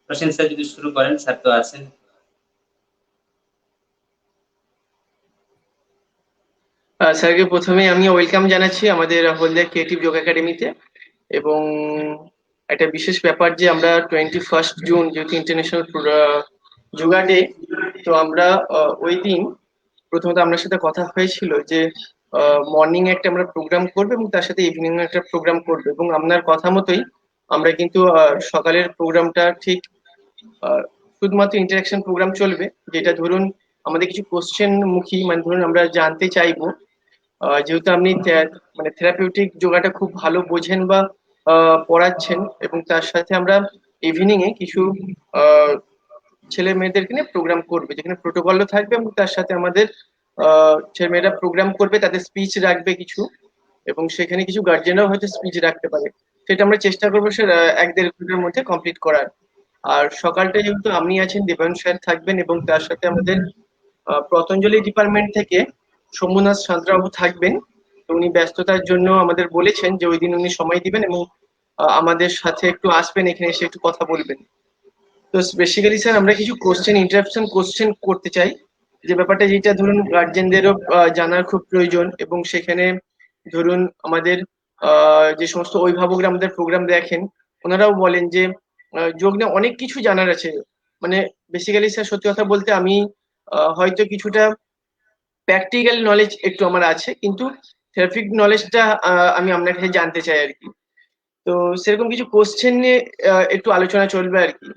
প্রসেন sir যদি শুরু করেন, স্যার তো আছেন। স্যারকে প্রথমে আমি ওয়েলকাম জানাচ্ছি আমাদের হলদিয়া ক্রিয়েটিভ যোগ একাডেমিতে। এবং একটা বিশেষ ব্যাপার যে আমরা 21 জুন যেহেতু ইন্টারন্যাশনাল যোগা ডে, তো আমরা ওই দিন প্রথমত আপনার সাথে কথা হয়েছিল যে মর্নিং একটা আমরা প্রোগ্রাম করবো এবং তার সাথে ইভিনিং একটা প্রোগ্রাম করবো, এবং আপনার কথা মতোই আমরা কিন্তু সকালের প্রোগ্রামটা ঠিক আহ, শুধুমাত্র ইন্টারাকশন প্রোগ্রাম চলবে, যেটা ধরুন আমাদের কিছু কোশ্চেন মুখী, মানে ধরুন আমরা জানতে চাইবো যেহেতু আপনি মানে থেরাপিউটিক যোগাটা খুব ভালো বোঝেন বা পড়াচ্ছেন, এবং তার সাথে আমরা ইভিনিং এ কিছু আহ, ছেলে মেয়েদেরকে নিয়ে প্রোগ্রাম করবে যেখানে প্রোটোকলও থাকবে, এবং তার সাথে আমাদের ছেলে মেয়েরা প্রোগ্রাম করবে, তাদের স্পিচ রাখবে কিছু, এবং সেখানে কিছু গার্জেনরাও হয়তো স্পিচ রাখতে পারে। সেটা আমরা চেষ্টা করবো স্যার 1-1.5 ঘন্টার মধ্যে কমপ্লিট করার। আর সকালটা যেহেতু আপনি আছেন, দেবায়ন স্যার থাকবেন, এবং তার সাথে আমাদের পতঞ্জলি ডিপার্টমেন্ট থেকে শম্ভুনাথ সাঁতরাবাবু থাকবেন। তো উনি ব্যস্ততার জন্য আমাদের বলেছেন যে ওই দিন উনি সময় দিবেন এবং আমাদের সাথে একটু আসবেন, এখানে এসে একটু কথা বলবেন। তো বেসিক্যালি স্যার আমরা কিছু কোশ্চেন ইন্টারাপশন কোশ্চেন করতে চাই, যে ব্যাপারটা যেটা ধরুন গার্জেনদেরও জানার খুব প্রয়োজন, এবং সেখানে ধরুন আমাদের যে সমস্ত অভিভাবকরা আমাদের প্রোগ্রাম দেখেন, ওনারাও বলেন যে যোগ নিয়ে অনেক কিছু জানার আছে। মানে বেসিক্যালি স্যার সত্যি কথা বলতে আমি হয়তো কিছুটা প্র্যাকটিক্যাল নলেজ একটু আমার আছে, কিন্তু থেরাপিক নলেজটা আমি আপনার কাছে জানতে চাই আর কি। তো সেরকম কিছু কোশ্চেন নিয়ে একটু আলোচনা চলবে আর কি।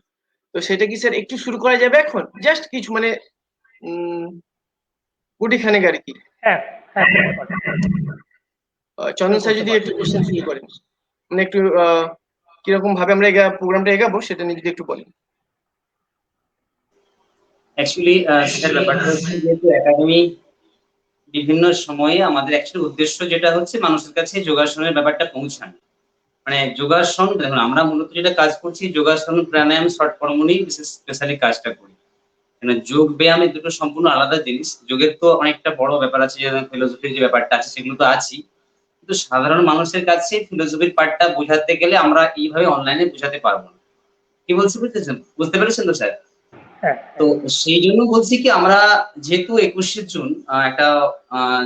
তো সেটা কি স্যার একটু শুরু করা যাবে এখন, জাস্ট কিছু মানে উম গুটি খানেক আর কি। হ্যাঁ, হ্যাঁ, করতে পারেন। চন্দন স্যার করতে যদি পারেন। একটু কোশ্চেন শুরু করেন, মানে একটু কিরকম ভাবে আমরা প্রোগ্রামটা এগাবো সেটা নিয়ে যদি একটু বলেন। অ্যাকচুয়ালি স্যার, ব্যাপারটা হচ্ছে যেহেতু একাডেমি বিভিন্ন সময়ে আমাদের অ্যাকচুয়ালি উদ্দেশ্য যেটা হচ্ছে মানুষের কাছে যোগাসনের ব্যাপারটা পৌঁছানো। মানে যোগাসন, দেখুন আমরা মূলত যেটা কাজ করছি যোগাসন প্রাণায়াম শর্ট ফর্ম নিয়ে বিশেষ স্পেশালি কাজটা করি। মানে যোগ ব্যায়াম এই দুটো সম্পূর্ণ আলাদা জিনিস। যোগের তো অনেকটা বড় ব্যাপার আছে, যেমন ফিলোসফির যে ব্যাপারটা আছে সেগুলো তো আছেই, কিন্তু সাধারণ মানুষের কাছে ফিলোসফির পার্টটা বোঝাতে গেলে আমরা এইভাবে অনলাইনে বোঝাতে পারবো না। কি বলছি বুঝতেছেন, বুঝতে পেরেছেন তো স্যার? হ্যাঁ, তো হ্যাঁ। সেই জন্য বলছি কি, আমরা যেহেতু 21শে জুন একটা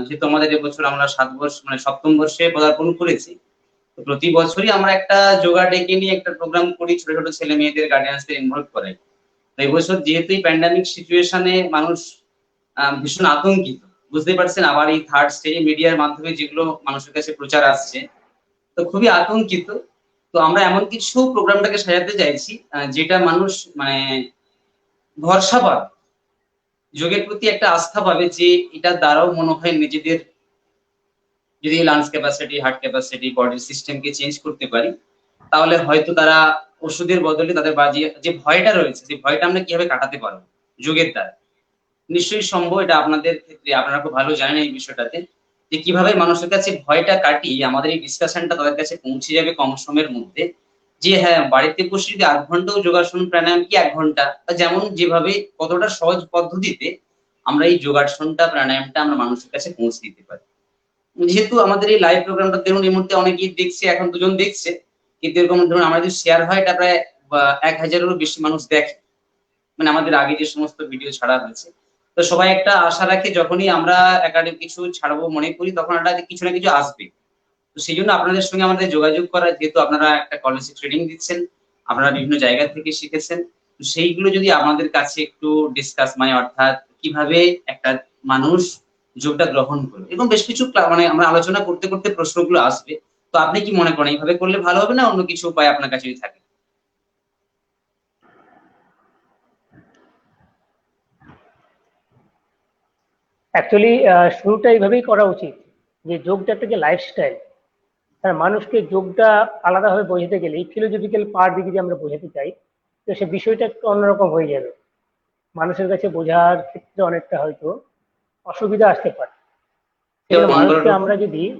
যেহেতু আমাদের এবছর আমরা 7 বর্ষ মানে সপ্তম বর্ষে পদার্পণ করেছি, তো প্রতি বছরই আমরা একটা যোগা ডেকে নিয়ে একটা প্রোগ্রাম করি, ছোট ছোট ছেলে মেয়েদের গার্ডিয়ানসদের ইনভলভ করাই। তো এবছর যেহেতু এই প্যান্ডামিক সিচুয়েশনে মানুষ ভীষণ আতঙ্কিত, বুঝতেই পারছেন, আবার এই থার্ড স্টেজে মিডিয়ার মাধ্যমে যেগুলো মানুষের কাছে প্রচার আসছে, তো খুবই আতঙ্কিত। তো আমরা এমন কিছু প্রোগ্রামটাকে সাজাতে চাইছি যেটা মানুষ মানে ভরসা পাবে, যোগের প্রতি একটা আস্থা পাবে, যে এটার দ্বারাও মনে হয় নিজেদের যদি লাংস ক্যাপাসিটি, হার্ট ক্যাপাসিটি, বডির সিস্টেমকে চেঞ্জ করতে পারি, তাহলে হয়তো তারা ওষুধের বদলে তাদের বাজিয়ে যে ভয়টা রয়েছে, সেই ভয়টা আমরা কিভাবে কাটাতে পারবো যোগের দ্বারা। নিশ্চয়ই সম্ভব, এটা আপনাদের ক্ষেত্রে আপনারা খুব ভালো জানেন এই বিষয়টাতে, যে কিভাবে মানুষের কাছে ভয়টা কাটিয়ে আমাদের এই ডিসকাশনটা তাদের কাছে পৌঁছে যাবে কম সময়ের মধ্যে। যে হ্যাঁ, বাড়িতে বসে যদি 8 ঘন্টাও যোগাসন প্রাণায়াম কি 1 ঘন্টা, যেমন যেভাবে কতটা সহজ পদ্ধতিতে আমরা এই যোগাসনটা প্রাণায়ামটা আমরা মানুষের কাছে পৌঁছে দিতে পারি। যেহেতু আমাদের এই লাইভ প্রোগ্রামটা দেখুন এই মুহূর্তে অনেকেই দেখছে, এখন 2জন দেখছে, কিন্তু এরকম ধরুন আমরা যদি শেয়ার হয় এটা প্রায় 1000-এরও বেশি মানুষ দেখে, মানে আমাদের আগে যে সমস্ত ভিডিও ছাড়া হয়েছে। তো সবাই একটা আশা রাখে যখনই আমরা একাডেমি কিছু ছাড়বো মনে করি তখন একটা কিছু না কিছু আসবে। তো সেই জন্য আপনাদের সঙ্গে আমাদের যোগাযোগ করা, যেহেতু আপনারা একটা কলেজে ট্রেনিং দিচ্ছেন, আপনারা বিভিন্ন জায়গা থেকে শিখেছেন, তো সেইগুলো যদি আমাদের কাছে একটু ডিসকাস, মানে অর্থাৎ কিভাবে একটা মানুষ যোগটা গ্রহণ করবে, এবং বেশ কিছু মানে আমরা আলোচনা করতে করতে প্রশ্নগুলো আসবে। তো আপনি কি মনে করেন এইভাবে করলে ভালো হবে, না অন্য কিছু উপায় আপনার কাছে যদি থাকে? অ্যাকচুয়ালি শুরুটা এইভাবেই করা উচিত, যে যোগটা একটা যে লাইফস্টাইল, তার মানুষকে যোগটা আলাদাভাবে বোঝাতে গেলে এই ফিলোসফিক্যাল পার্ট দিয়ে যদি আমরা বোঝাতে চাই, তো সে বিষয়টা একটু অন্যরকম হয়ে যাবে। মানুষের কাছে বোঝার ক্ষেত্রে অনেকটা হয়তো অসুবিধা আসতে পারে। সেজন্য যেমন মানুষকে বলুন।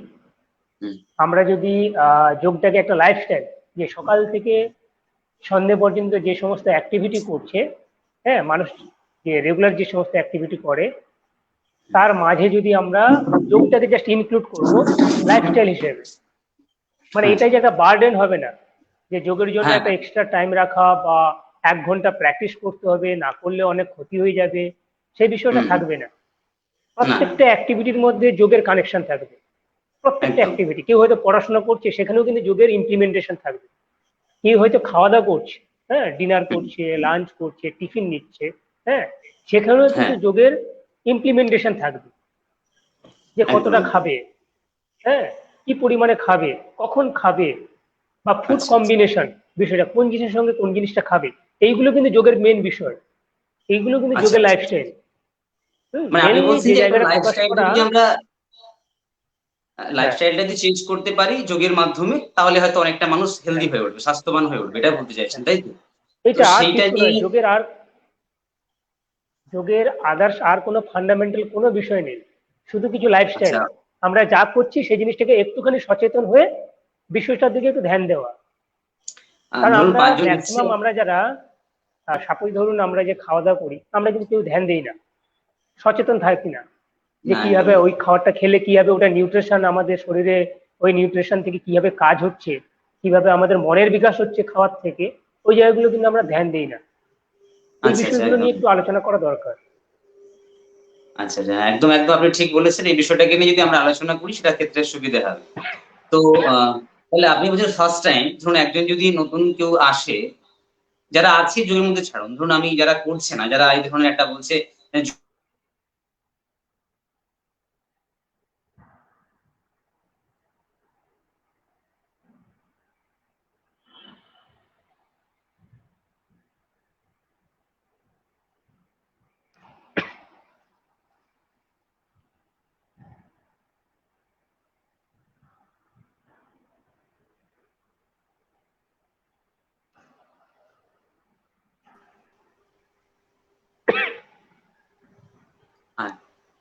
হুম। আমরা যদি যোগটাকে একটা লাইফস্টাইল, যে সকাল থেকে সন্ধে পর্যন্ত যে সমস্ত অ্যাক্টিভিটি করছে, হ্যাঁ, মানুষ যে রেগুলার যে সমস্ত অ্যাক্টিভিটি করে, তার মাঝে যদি আমরা যোগটাকে জাস্ট ইনক্লুড করবো লাইফস্টাইল হিসেবে, মানে হ্যাঁ, এটাই যে একটা বার্ডেন হবে না, যে যোগের জন্য হ্যাঁ, একটা এক্সট্রা টাইম রাখা বা 1 ঘন্টা প্র্যাকটিস করতে হবে, না করলে অনেক ক্ষতি হয়ে যাবে, সেই বিষয়টা হুম, থাকবে না। না, প্রত্যেকটা অ্যাক্টিভিটির মধ্যে যোগের কানেকশন থাকবে। প্রত্যেকটা একদম। অ্যাক্টিভিটি, কেউ হয়তো পড়াশোনা করছে সেখানেও কিন্তু যোগের ইমপ্লিমেন্টেশন থাকবে। কেউ হয়তো খাওয়া দাওয়া করছে, হ্যাঁ, ডিনার হুম, করছে, লাঞ্চ করছে, টিফিন নিচ্ছে, হ্যাঁ, সেখানেও কিন্তু হ্যাঁ, যোগের ইমপ্লিমেন্টেশন থাকবে, যে একদম, কতটা একদম। খাবে, হ্যাঁ, কি পরিমাণে খাবে, কখন খাবে, বা ফুড আচ্ছা, আচ্ছা। কম্বিনেশন, বিষয়টা কোন জিনিসের সঙ্গে কোন জিনিসটা খাবে, এইগুলো কিন্তু যোগের মেন বিষয়। এইগুলো কিন্তু আচ্ছা, যোগের আচ্ছা। লাইফস্টাইল। মানে আপনি মেনলি বলছেন যে যে একটা জায়গাটা ফোকাস লাইফস্টাইলটা করা। যদি আমরা হ্যাঁ, লাইফস্টাইলটা যদি চেঞ্জ করতে পারি যোগের মাধ্যমে, তাহলে হয়তো অনেকটা মানুষ হেলদি হ্যাঁ, হয়ে উঠবে, স্বাস্থ্যবান হয়ে উঠবে। এটা হ্যাঁ, বলতে চাইছেন, হ্যাঁ। তাই তো? তো এটা আর সেইটা কিছু নিয়ে নয়, যোগের আদার্স আর কোনো ফান্ডামেন্টাল কোনো বিষয় নেই, শুধু কিছু লাইফস্টাইল। আচ্ছা, আমরা যা করছি সেই জিনিসটাকে একটুখানি সচেতন হয়ে বিষয়টার দিকে একটু ধ্যান দেওয়া। কারণ ধরুন আমরা ৫ জন এসছে। ম্যাক্সিমাম আমরা যারা সাপোজ ধরুন আমরা যে খাওয়া দাওয়া করি, আমরা কিন্তু কেউ ধ্যান দিই না, সচেতন থাকি না যে না, একদম কিভাবে না। ওই খাবারটা খেলে কিভাবে ওটা নিউট্রিশন আমাদের শরীরে, ওই নিউট্রিশন থেকে কিভাবে কাজ হচ্ছে, কিভাবে আমাদের মনের বিকাশ হচ্ছে খাওয়ার থেকে, ওই জায়গাগুলো কিন্তু আমরা ধ্যান দিই না। এই আচ্ছা, আচ্ছা, বিষয়গুলো একদম। নিয়ে একটু আলোচনা করা দরকার। আচ্ছা, আচ্ছা। হ্যাঁ, একদম, একদম আপনি ঠিক বলেছেন। এই বিষয়টাকে নিয়ে যদি আমরা আলোচনা করি সেটা ক্ষেত্রে সুবিধা হবে। তো আ তাহলে আপনি বলছেন ফার্স্ট টাইম ধরুন একজন যদি নতুন কেউ আসে, যারা আছে যোগের মধ্যে ছাড়ুন। ধরুন আমি যারা করছে না, যারা এই ধরনের একটা বলছে হ্যাঁ।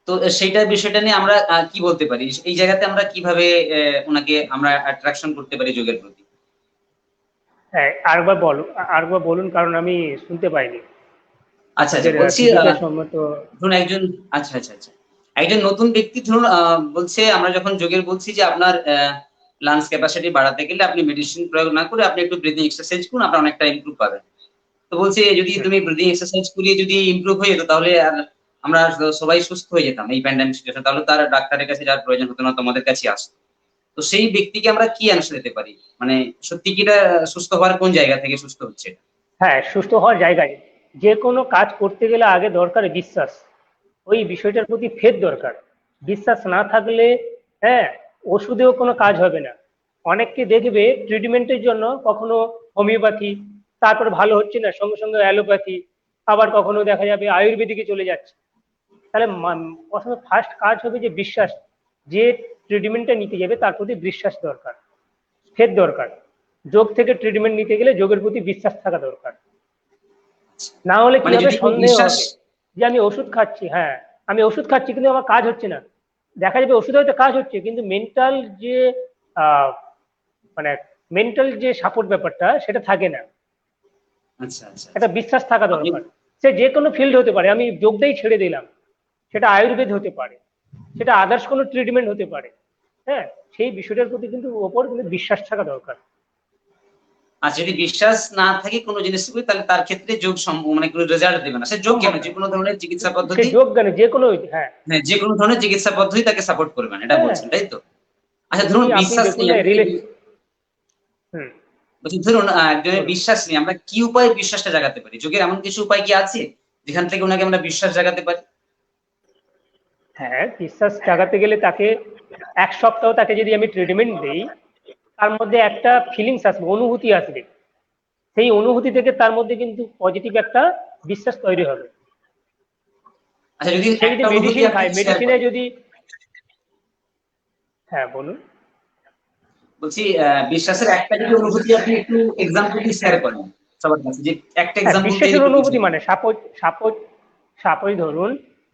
তো সেইটার বিষয়টা নিয়ে আমরা কি বলতে পারি? এই জায়গাতে আমরা কিভাবে উনাকে আমরা অ্যাট্রাকশন করতে পারি যোগের প্রতি? হ্যাঁ, আরেকবার বলুন, কারণ আমি শুনতে পাইনি আচ্ছা, আচ্ছা। আপনাদের বলছি টিভিতে সম্মত। ধরুন একজন আচ্ছা, আচ্ছা, আচ্ছা। একজন নতুন ব্যক্তি ধরুন বলছে আমরা যখন যোগের বলছি যে আপনার লাংস ক্যাপাসিটি বাড়াতে গেলে আপনি মেডিসিন প্রয়োগ না করে আপনি একটু ব্রিথিং এক্সারসাইজ করুন, আপনার অনেকটা ইমপ্রুভ পাবেন। তো বলছে যদি হুম, তুমি ব্রিথিং এক্সারসাইজ করিয়ে যদি ইমপ্রুভ হয়ে যেত তাহলে আর আমরা সবাই সুস্থ হয়ে যেতাম এই প্যান্ডেমিক সিচুয়েশন। তাহলে তার ডাক্তারের কাছে যাওয়ার প্রয়োজন হতো না, তোমাদের কাছেই আসতো। তো সেই ব্যক্তিকে আমরা কি অ্যানসার দিতে পারি? মানে সত্যি কি এটা সুস্থ হওয়ার কোন জায়গা থেকে সুস্থ হচ্ছে এটা? হ্যাঁ, সুস্থ হওয়ার জায়গায় যে কোনো কাজ করতে গেলে আগে দরকার বিশ্বাস। ওই বিষয়টার প্রতি ফেদ দরকার। বিশ্বাস না থাকলে, হ্যাঁ, ওষুধেও কোনো কাজ হবে না। অনেককে দেখবে ট্রিটমেন্টের জন্য কখনো হোমিওপ্যাথি, তারপর ভালো হচ্ছে না সঙ্গে সঙ্গে অ্যালোপ্যাথি, আবার কখনো দেখা যাবে আয়ুর্বেদিকে চলে যাচ্ছে। তাহলে প্রথমে ফার্স্ট কাজ হবে যে বিশ্বাস, যে ট্রিটমেন্টটা নিতে যাবে তার প্রতি বিশ্বাস দরকার, ফেদ দরকার। যোগ থেকে ট্রিটমেন্ট নিতে গেলে যোগের প্রতি বিশ্বাস থাকা দরকার। না হলে কি মানে হবে, যদি কেউ সন্দেহ বিশ্বাস হবে যে আমি ওষুধ খাচ্ছি, হ্যাঁ, আমি ওষুধ খাচ্ছি কিন্তু আমার কাজ হচ্ছে না। দেখা যাবে ওষুধ হয়তো কাজ হচ্ছে কিন্তু মেন্টাল যে আহ, মানে মেন্টাল যে সাপোর্ট ব্যাপারটা সেটা থাকে না। আচ্ছা, আচ্ছা, একটা আচ্ছা। বিশ্বাস থাকা আপনি দরকার। সে যে কোনো ফিল্ড হতে পারে, আমি যোগটাই ছেড়ে দিলাম, সেটা আয়ুর্বেদ হতে পারে, সেটা আদার্স কোনো ট্রিটমেন্ট হতে পারে, হ্যাঁ, সেই বিষয়টার প্রতি কিন্তু ওপর কিন্তু বিশ্বাস থাকা দরকার। আচ্ছা, যদি বিশ্বাস না থাকে কোন জিনিসের প্রতি তাহলে তার ক্ষেত্রে যোগ মানে কোনো রেজাল্ট দেবে না। সে যোগ কেন সম্ভব না। যেকোনো ধরনের চিকিৎসা সে পদ্ধতি, যোগ জ্ঞানে যে কোনো, হ্যাঁ, হ্যাঁ, যেকোনো ধরনের চিকিৎসা পদ্ধতি তাকে সাপোর্ট করবে না। এটা হ্যাঁ, বলছেন, তাই তো? আচ্ছা তুমি ধরুন আপনি বিশ্বাস দেখুন নেই না আমি যদি হুম, বলছি ধরুন একজনের বলুন। বিশ্বাস নেই, আমরা কি উপায়ে বিশ্বাসটা জাগাতে পারি? যোগের এমন কিছু উপায় কি আছে যেখান থেকে উনাকে আমরা বিশ্বাস জাগাতে পারি? হ্যাঁ, বিশ্বাস জাগাতে গেলে তাকে 1 সপ্তাহ তাকে যদি আমি ট্রিটমেন্ট দিই, তার মধ্যে একটা ফিলিংস আসবে, অনুভূতি আসবে। সেই অনুভূতি থেকে তার মধ্যে কিন্তু পজিটিভ একটা বিশ্বাস তৈরি হবে। আচ্ছা যদি সে যদি একটা অনুভূতি মেডিসিন আপনি খায়, শেয়ার মেডিসিনে করেন। যদি, হ্যাঁ বলুন। বলছি বিশ্বাসের একটা যদি অনুভূতি আপনি একটু এক্সাম্পল দিয়ে শেয়ার করেন সবার কাছে, যে একটা হ্যাঁ, এক্সাম্পল দিয়ে বিশ্বাসের একটু অনুভূতি বুঝিয়ে দিন। মানে সাপোজ সাপোজ সাপোজ ধরুন,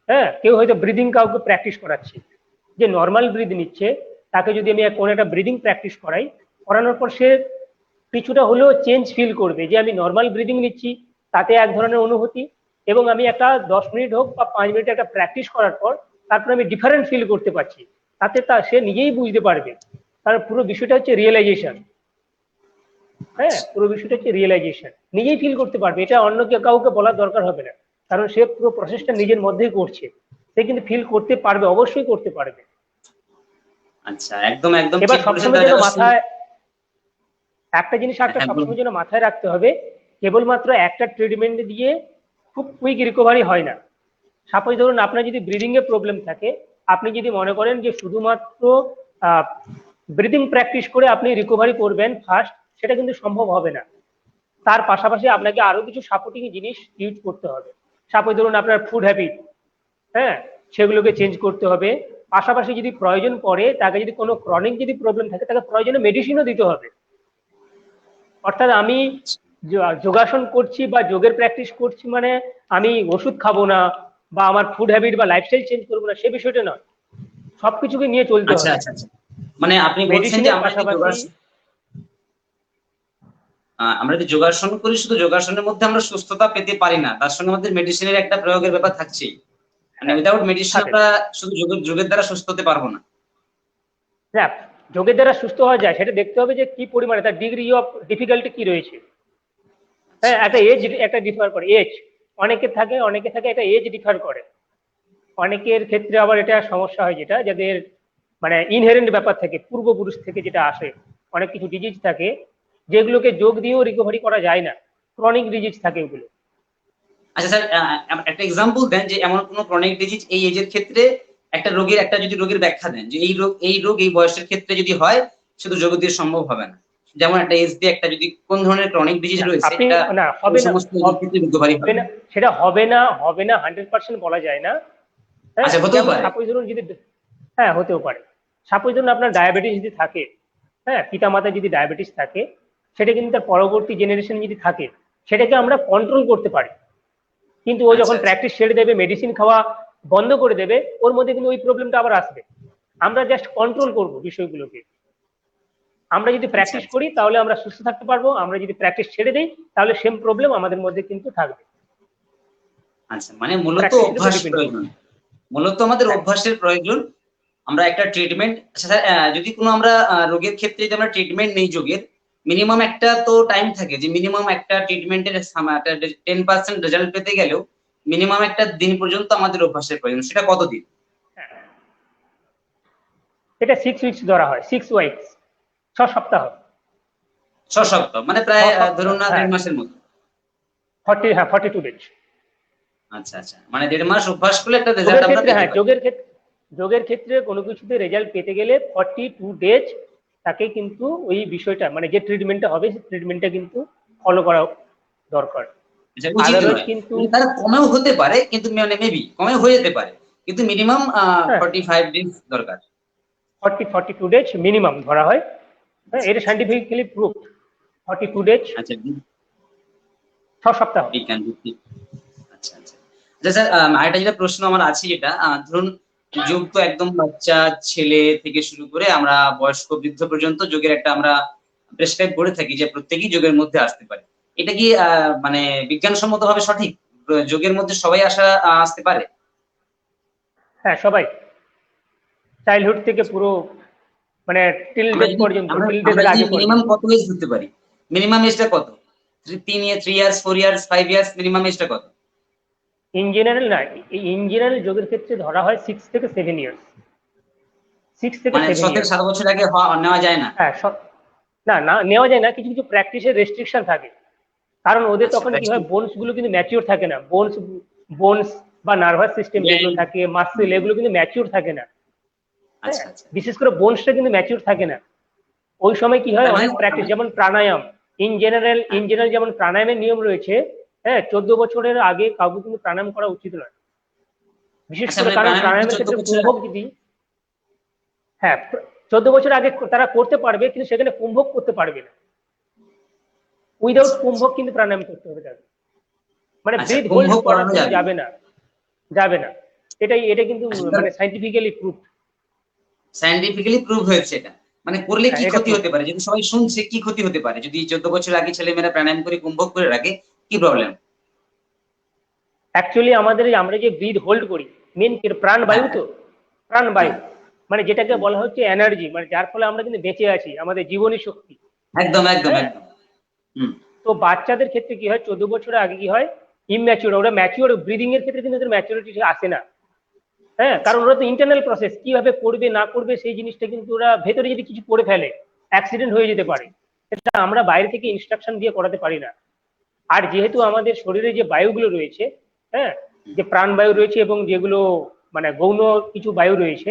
হ্যাঁ, কেউ হয়তো ব্রিদিং কাউকে প্র্যাকটিস করাচ্ছে, যে নর্মাল ব্রিদ নিচ্ছে, তাকে যদি আমি কোনো একটা ব্রিদিং প্র্যাকটিস করাই, করানোর পর সে কিছুটা হলেও চেঞ্জ ফিল করবে যে আমি নর্মাল ব্রিদিং নিচ্ছি, তাতে এক ধরনের অনুভূতি, এবং আমি একটা 10 মিনিট হোক বা 5 মিনিট একটা প্র্যাকটিস করার পর তারপর আমি ডিফারেন্ট ফিল করতে পারছি, তাতে সে নিজেই বুঝতে পারবে। তার পুরো বিষয়টা হচ্ছে রিয়েলাইজেশন। হ্যাঁ, পুরো বিষয়টা হচ্ছে রিয়েলাইজেশন, নিজেই ফিল করতে পারবে, এটা অন্য কাউকে বলার দরকার হবে না, কারণ সে পুরো প্রসেসটা নিজের মধ্যেই করছে, সে কিন্তু ফিল করতে পারবে, অবশ্যই করতে পারবে। আচ্ছা, একদম একদম এবার ঠিক বলেছেন সবসময় যেন দাদা। মাথায় একটা জিনিস হ্যাঁ, বলুন। সবসময় যেন মাথায় রাখতে হবে, কেবলমাত্র একটা ট্রিটমেন্ট দিয়ে খুব কুইক রিকভারি হয় না। সাপোজ ধরুন আপনার যদি ব্রিদিং এ প্রবলেম থাকে, আপনি যদি মনে করেন যে শুধুমাত্র ব্রিদিং প্র্যাকটিস করে আপনি রিকভারি করবেন ফার্স্ট, সেটা কিন্তু সম্ভব হবে না। তার পাশাপাশি আপনাকে আরো কিছু সাপোর্টিং জিনিস ইউজ করতে হবে। সাপোজ ধরুন আপনার ফুড হ্যাবিট, হ্যাঁ, সেগুলোকে চেঞ্জ করতে হবে। পাশাপাশি যদি প্রয়োজন পড়ে, তাকে যদি কোনো ক্রনিক যদি প্রবলেম থাকে, তাকে প্রয়োজনে মেডিসিনও দিতে হবে। অর্থাৎ আমি যোগাসন করছি বা যোগের প্র্যাকটিস করছি মানে আমি ওষুধ খাবো না বা আমার ফুড হ্যাবিট বা লাইফস্টাইল চেঞ্জ করবো না, সে বিষয়টা নয়। সবকিছুকে নিয়ে চলতে আচ্ছা হবে, আচ্ছা আচ্ছা, মানে আপনি বলছেন যে মেডিসিনের পাশাপাশি। আমরা যদি যোগাসন করি, শুধু যোগাসনের মধ্যে আমরা সুস্থতা পেতে পারি না, তার সঙ্গে আমাদের মেডিসিনের একটা প্রয়োগের ব্যাপার থাকছেই। মানে হ্যাঁ, উইদাউট মেডিসিন থাকে। আমরা শুধু যোগের দ্বারা সুস্থ হতে পারবো না। হ্যাঁ, যোগের দ্বারা সুস্থ হওয়া যায়, সেটা দেখতে হবে যে কি পরিমাণে তার ডিগ্রি অফ ডিফিকাল্টি কি রয়েছে। হ্যাঁ, একটা এজ একটা ডিফার করে, এজ অনেকে থাকে একটা এজ ডিফার করে। অনেকের ক্ষেত্রে আবার এটা সমস্যা হয়, যেটা যাদের মানে ইনহেরেন্ট ব্যাপার থাকে, পূর্বপুরুষ থেকে যেটা আসে, অনেক কিছু ডিজিজ থাকে যেগুলোকে যোগ দিয়েও রিকভারি করা যায় না, ক্রনিক ডিজিজ থাকে ওগুলো। আচ্ছা স্যার, একটা এক্সাম্পল দেন যে এমন কোনো ক্রনিক ডিজিজ এই এজের ক্ষেত্রে যদি রোগের ব্যাখ্যা দেন যে এই রোগ এই বয়সের ক্ষেত্রে যদি হয়, শুধু যোগ দিয়ে সম্ভব হবে না। যেমন একটা এজ দিয়ে একটা যদি কোন ধরনের ক্রনিক ডিজিজ না, রয়েছে আপনি যেটা না ওই হবে না, সমস্ত এজের ক্ষেত্রে রিকভারি হবে হবে। না, সেটা হবে না 100% বলা যায় না। হ্যাঁ, আচ্ছা, হতেও যেমন পারে। সাপোজ ধরুন যদি, হ্যাঁ হতেও পারে। সাপোজ ধরুন আপনার ডায়াবেটিস যদি থাকে, হ্যাঁ, পিতা মাতা যদি ডায়াবেটিস থাকে, সেটা কিন্তু তার পরবর্তী জেনারেশন যদি থাকে, সেটাকে আমরা কন্ট্রোল করতে পারি। কিন্তু ও আচ্ছা যখন আচ্ছা প্র্যাকটিস ছেড়ে দেবে, মেডিসিন খাওয়া বন্ধ করে দেবে, ওর মধ্যে কিন্তু ওই প্রবলেমটা আবার আসবে। আমরা জাস্ট কন্ট্রোল করব বিষয়গুলোকে। আমরা যদি আচ্ছা প্র্যাকটিস আচ্ছা করি তাহলে আমরা সুস্থ থাকতে পারবো, আমরা যদি প্র্যাকটিস ছেড়ে দিই তাহলে সেম প্রবলেম আমাদের মধ্যে কিন্তু থাকবে। আচ্ছা, মানে মূলত প্র্যাকটিসের উপর অভ্যাস ডিপেন্ড প্রয়োজন। করবে। মূলত আমাদের হ্যাঁ, অভ্যাসের প্রয়োজন। আমরা একটা ট্রিটমেন্ট, আচ্ছা স্যার, যদি কোনো আমরা রোগের ক্ষেত্রে যদি আমরা ট্রিটমেন্ট নেই যোগের, মিনিমাম একটা তো টাইম থাকে যে মিনিমাম একটা ট্রিটমেন্টের 10% রেজাল্ট পেতে গেলেও মিনিমাম একটা দিন পর্যন্ত আমাদের অভ্যাসের প্রয়োজন। সেটা কতদিন? হ্যাঁ, এটা 6 উইকস ধরা হয়, 6 উইকস, 6 সপ্তাহ। 6 সপ্তাহ, মানে ছ প্রায় সপ্তাহ ধরুন না হ্যাঁ, 1.5 মাসের মতো। 42 ডেজ। আচ্ছা আচ্ছা, মানে 1.5 মাস অভ্যাস করলে একটা রেজাল্ট যোগের আমরা ক্ষেত্রে, পেতে হ্যাঁ, পারি। যোগের ক্ষেত্রে কোনো কিছুতে রেজাল্ট পেতে গেলে 42 ডেজ তাকে কিন্তু ওই বিষয়টা মানে যে ট্রিটমেন্টটা হবে, সেই ট্রিটমেন্টটা কিন্তু ফলো করা দরকার। আচ্ছা, উচিত আদারওয়াইজ নয়, কিন্তু, মানে তার কমেও হতে পারে, কিন্তু মানে মেবি কমেও হয়ে যেতে পারে, কিন্তু মিনিমাম হ্যাঁ, 45 ডেজ দরকার। 42 ডেজ মিনিমাম ধরা হয়। হ্যাঁ, আচ্ছা এটা আচ্ছা আচ্ছা সাইন্টিফিক্যালি প্রুফ। 42 ডেজ, আচ্ছা, 6 সপ্তাহ। বিজ্ঞান ভিত্তিক। আচ্ছা আচ্ছা আচ্ছা স্যার, আরেকটা যেটা প্রশ্ন আমার আছে, যেটা ধরুন যোগ তো একদম বাচ্চা ছেলে থেকে শুরু করে আমরা বয়স্ক বৃদ্ধ পর্যন্ত যোগের একটা আমরা প্রেসক্রাইব করে থাকি যে প্রত্যেকেই যোগের মধ্যে আসতে পারে। এটা কি মানে বিজ্ঞানসম্মত ভাবে সঠিক? যোগের মধ্যে সবাই আসতে পারে? হ্যাঁ, সবাই, চাইল্ডহুড থেকে পুরো মানে টিল আমরা ডেথ যদি পর্যন্ত, আমরা টিল আমরা ডেথের যদি আগে মিনিমাম পর্যন্ত। কত এজ ধরতে পারি? মিনিমাম এজটা কত? 3 ইয়ার্স, 4 ইয়ার্স, 5 ইয়ার্স, মিনিমাম এজটা কত? ইন জেনারেল না, ইন জেনারেল যোগের ক্ষেত্রে ধরা হয় 6 থেকে 7 ইয়ার্স। 6 থেকে মানে 7 6 থেকে ইয়ার্স 7 বছর আগে নেওয়া যায় না? হ্যাঁ, না না, নেওয়া যায় না, কিছু কিছু প্র্যাকটিসের রেস্ট্রিকশন থাকে। কারণ ওদের আচ্ছা, তখন কি হয়, বোনস গুলো কিন্তু ম্যাচিওর থাকে না, বোনস বা নার্ভাস সিস্টেম যেগুলো থাকে, মাসেল, এগুলো কিন্তু ম্যাচিওর থাকে না। হ্যাঁ, আচ্ছা আচ্ছা, বিশেষ করে বোনসটা কিন্তু ম্যাচিওর থাকে না। ওই সময় কি হয়, তার মানে অনেক প্র্যাকটিস, যেমন প্রাণায়াম, হ্যাঁ, ইন জেনারেল যেমন প্রাণায়ামের নিয়ম রয়েছে। হ্যাঁ, 14 বছরের আগে কাউকে কিন্তু প্রাণায়াম করা উচিত নয়, বিশেষ আচ্ছা, করে, মানে কারণ প্রাণায়াম কি প্রাণায়ামের 14 ক্ষেত্রে বছর? কুম্ভক যদি, হ্যাঁ, 14 বছর আগে তারা করতে পারবে, কিন্তু সেখানে কুম্ভক করতে পারবে না। উইদাউট আচ্ছা আচ্ছা কুম্ভক কিন্তু প্রাণায়াম করতে হবে তাদের, মানে আচ্ছা, ব্রিথ হোল্ড কুম্ভ করার করানো জন্য যাবে না। যাবে না, যাবে না। এটা কিন্তু আচ্ছা, তার মানে সাইন্টিফিক্যালি প্রুফ। সায়েন্টিফিক্যালি প্রুভ হয়েছে এটা। মানে করলে হ্যাঁ, কি এটা ক্ষতি প্রুফ। হতে পারে? যদি সবাই শুনছে, কি ক্ষতি হতে পারে যদি 14 বছর আগে ছেলেমেয়েরা প্রাণায়াম করে কুম্ভক করে রাখে? কি প্রবলেম? অ্যাকচুয়ালি আমরা যে ব্রিথ হোল্ড করি, মেন হ্যাঁ প্রাণবায়ু, হ্যাঁ তো প্রাণবায়ু হ্যাঁ, মানে যেটাকে হুম, বলা হচ্ছে এনার্জি, মানে যার ফলে আমরা কিন্তু বেঁচে আছি, আমাদের জীবনী শক্তি। একদম একদম হ্যাঁ, একদম। হুম। তো বাচ্চাদের ক্ষেত্রে কি হয়, 14 বছরের আগে কি হয়, ইম্যাচিওর, ওরা ম্যাচিওর ব্রিদিং এর ক্ষেত্রে কিন্তু ওদের ম্যাচিওরিটি আসে না। হ্যাঁ, কারণ ওরা তো ইন্টারনাল প্রসেস কিভাবে করবে না করবে সেই জিনিসটা কিন্তু ওরা ভেতরে যদি কিছু করে ফেলে অ্যাক্সিডেন্ট হয়ে যেতে পারে, সেটা আমরা বাইরে থেকে ইনস্ট্রাকশন দিয়ে করাতে পারি না। আর যেহেতু আমাদের শরীরে যে বায়ুগুলো রয়েছে, হ্যাঁ, যে প্রাণবায়ু রয়েছে এবং যেগুলো মানে গৌণ কিছু বায়ু রয়েছে,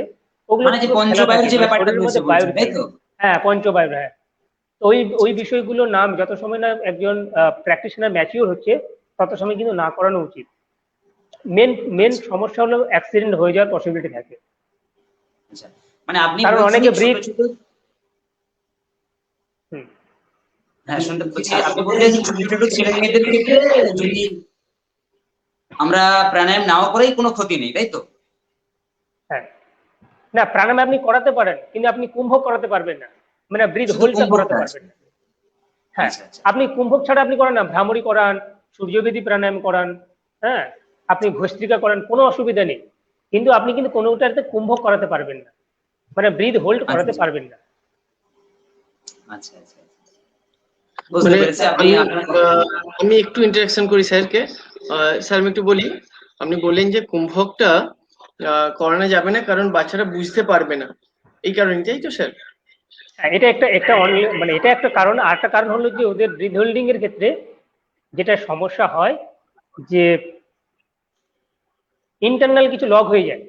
ওগুলো মানে যে পুরো খেলা পঞ্চবায়ুর থাকে, যে মানে ব্যাপারটা শরীরের রয়েছে মধ্যে বলছেন, বায়ুর তাই খেলা। তো? হ্যাঁ, পঞ্চবায়ু, হ্যাঁ। তো ওই ওই বিষয়গুলোর নাম যত সময় না একজন প্র্যাকটিশনার ম্যাচিওর হচ্ছে, তত সময় কিন্তু না করানো উচিত। মেন মেন আচ্ছা সমস্যা হলো অ্যাক্সিডেন্ট হয়ে যাওয়ার পসিবিলিটি থাকে। আচ্ছা, মানে আপনি কারণ বলছেন অনেকে যে ছোট ব্রিথ, ছোট, হুম, হ্যাঁ শুনতে পাচ্ছি, আপনি বলছেন যে ছোট ছোট ছেলে মেয়েদের ক্ষেত্রে যদি আমরা প্রাণায়াম নাও করেই কোনো ক্ষতি নেই, তাই তো? হ্যাঁ, না প্রাণায়াম আপনি করাতে পারেন কিন্তু আপনি কুম্ভক করাতে পারবেন না, মানে ব্রিথ শুধু হোল্ডটা করাতে কুম্ভকটা আছে। পারবেন না। হ্যাঁ, আচ্ছা আচ্ছা আপনি কুম্ভক ছাড়া আপনি করান না, ভ্রামরী করান, সূর্যবেদী প্রাণায়াম করান, হ্যাঁ, আপনি ভস্ত্রিকা করান, কোনো অসুবিধা নেই, কিন্তু আপনি কিন্তু কোনোটাতে কুম্ভক করাতে পারবেন না, মানে ব্রিথ হোল্ড করাতে আচ্ছা পারবেন না। আচ্ছা আচ্ছা, বুঝতে মানে পেরেছি আপনি আমি আপনার। আমি একটু ইন্টারাকশন করি স্যারকে। স্যার আমি একটু বলি, আপনি বললেন যে কুম্ভকটা করানো যাবে না কারণ বাচ্চারা বুঝতে পারবে না, এই কারণে, তাই তো স্যার? হ্যাঁ, এটা একটা একটা মানে এটা একটা কারণ। আর একটা কারণ হলো যে ওদের ব্রিথ হোল্ডিং এর ক্ষেত্রে যেটা সমস্যা হয়, যে ইন্টারনাল কিছু লক হয়ে যায়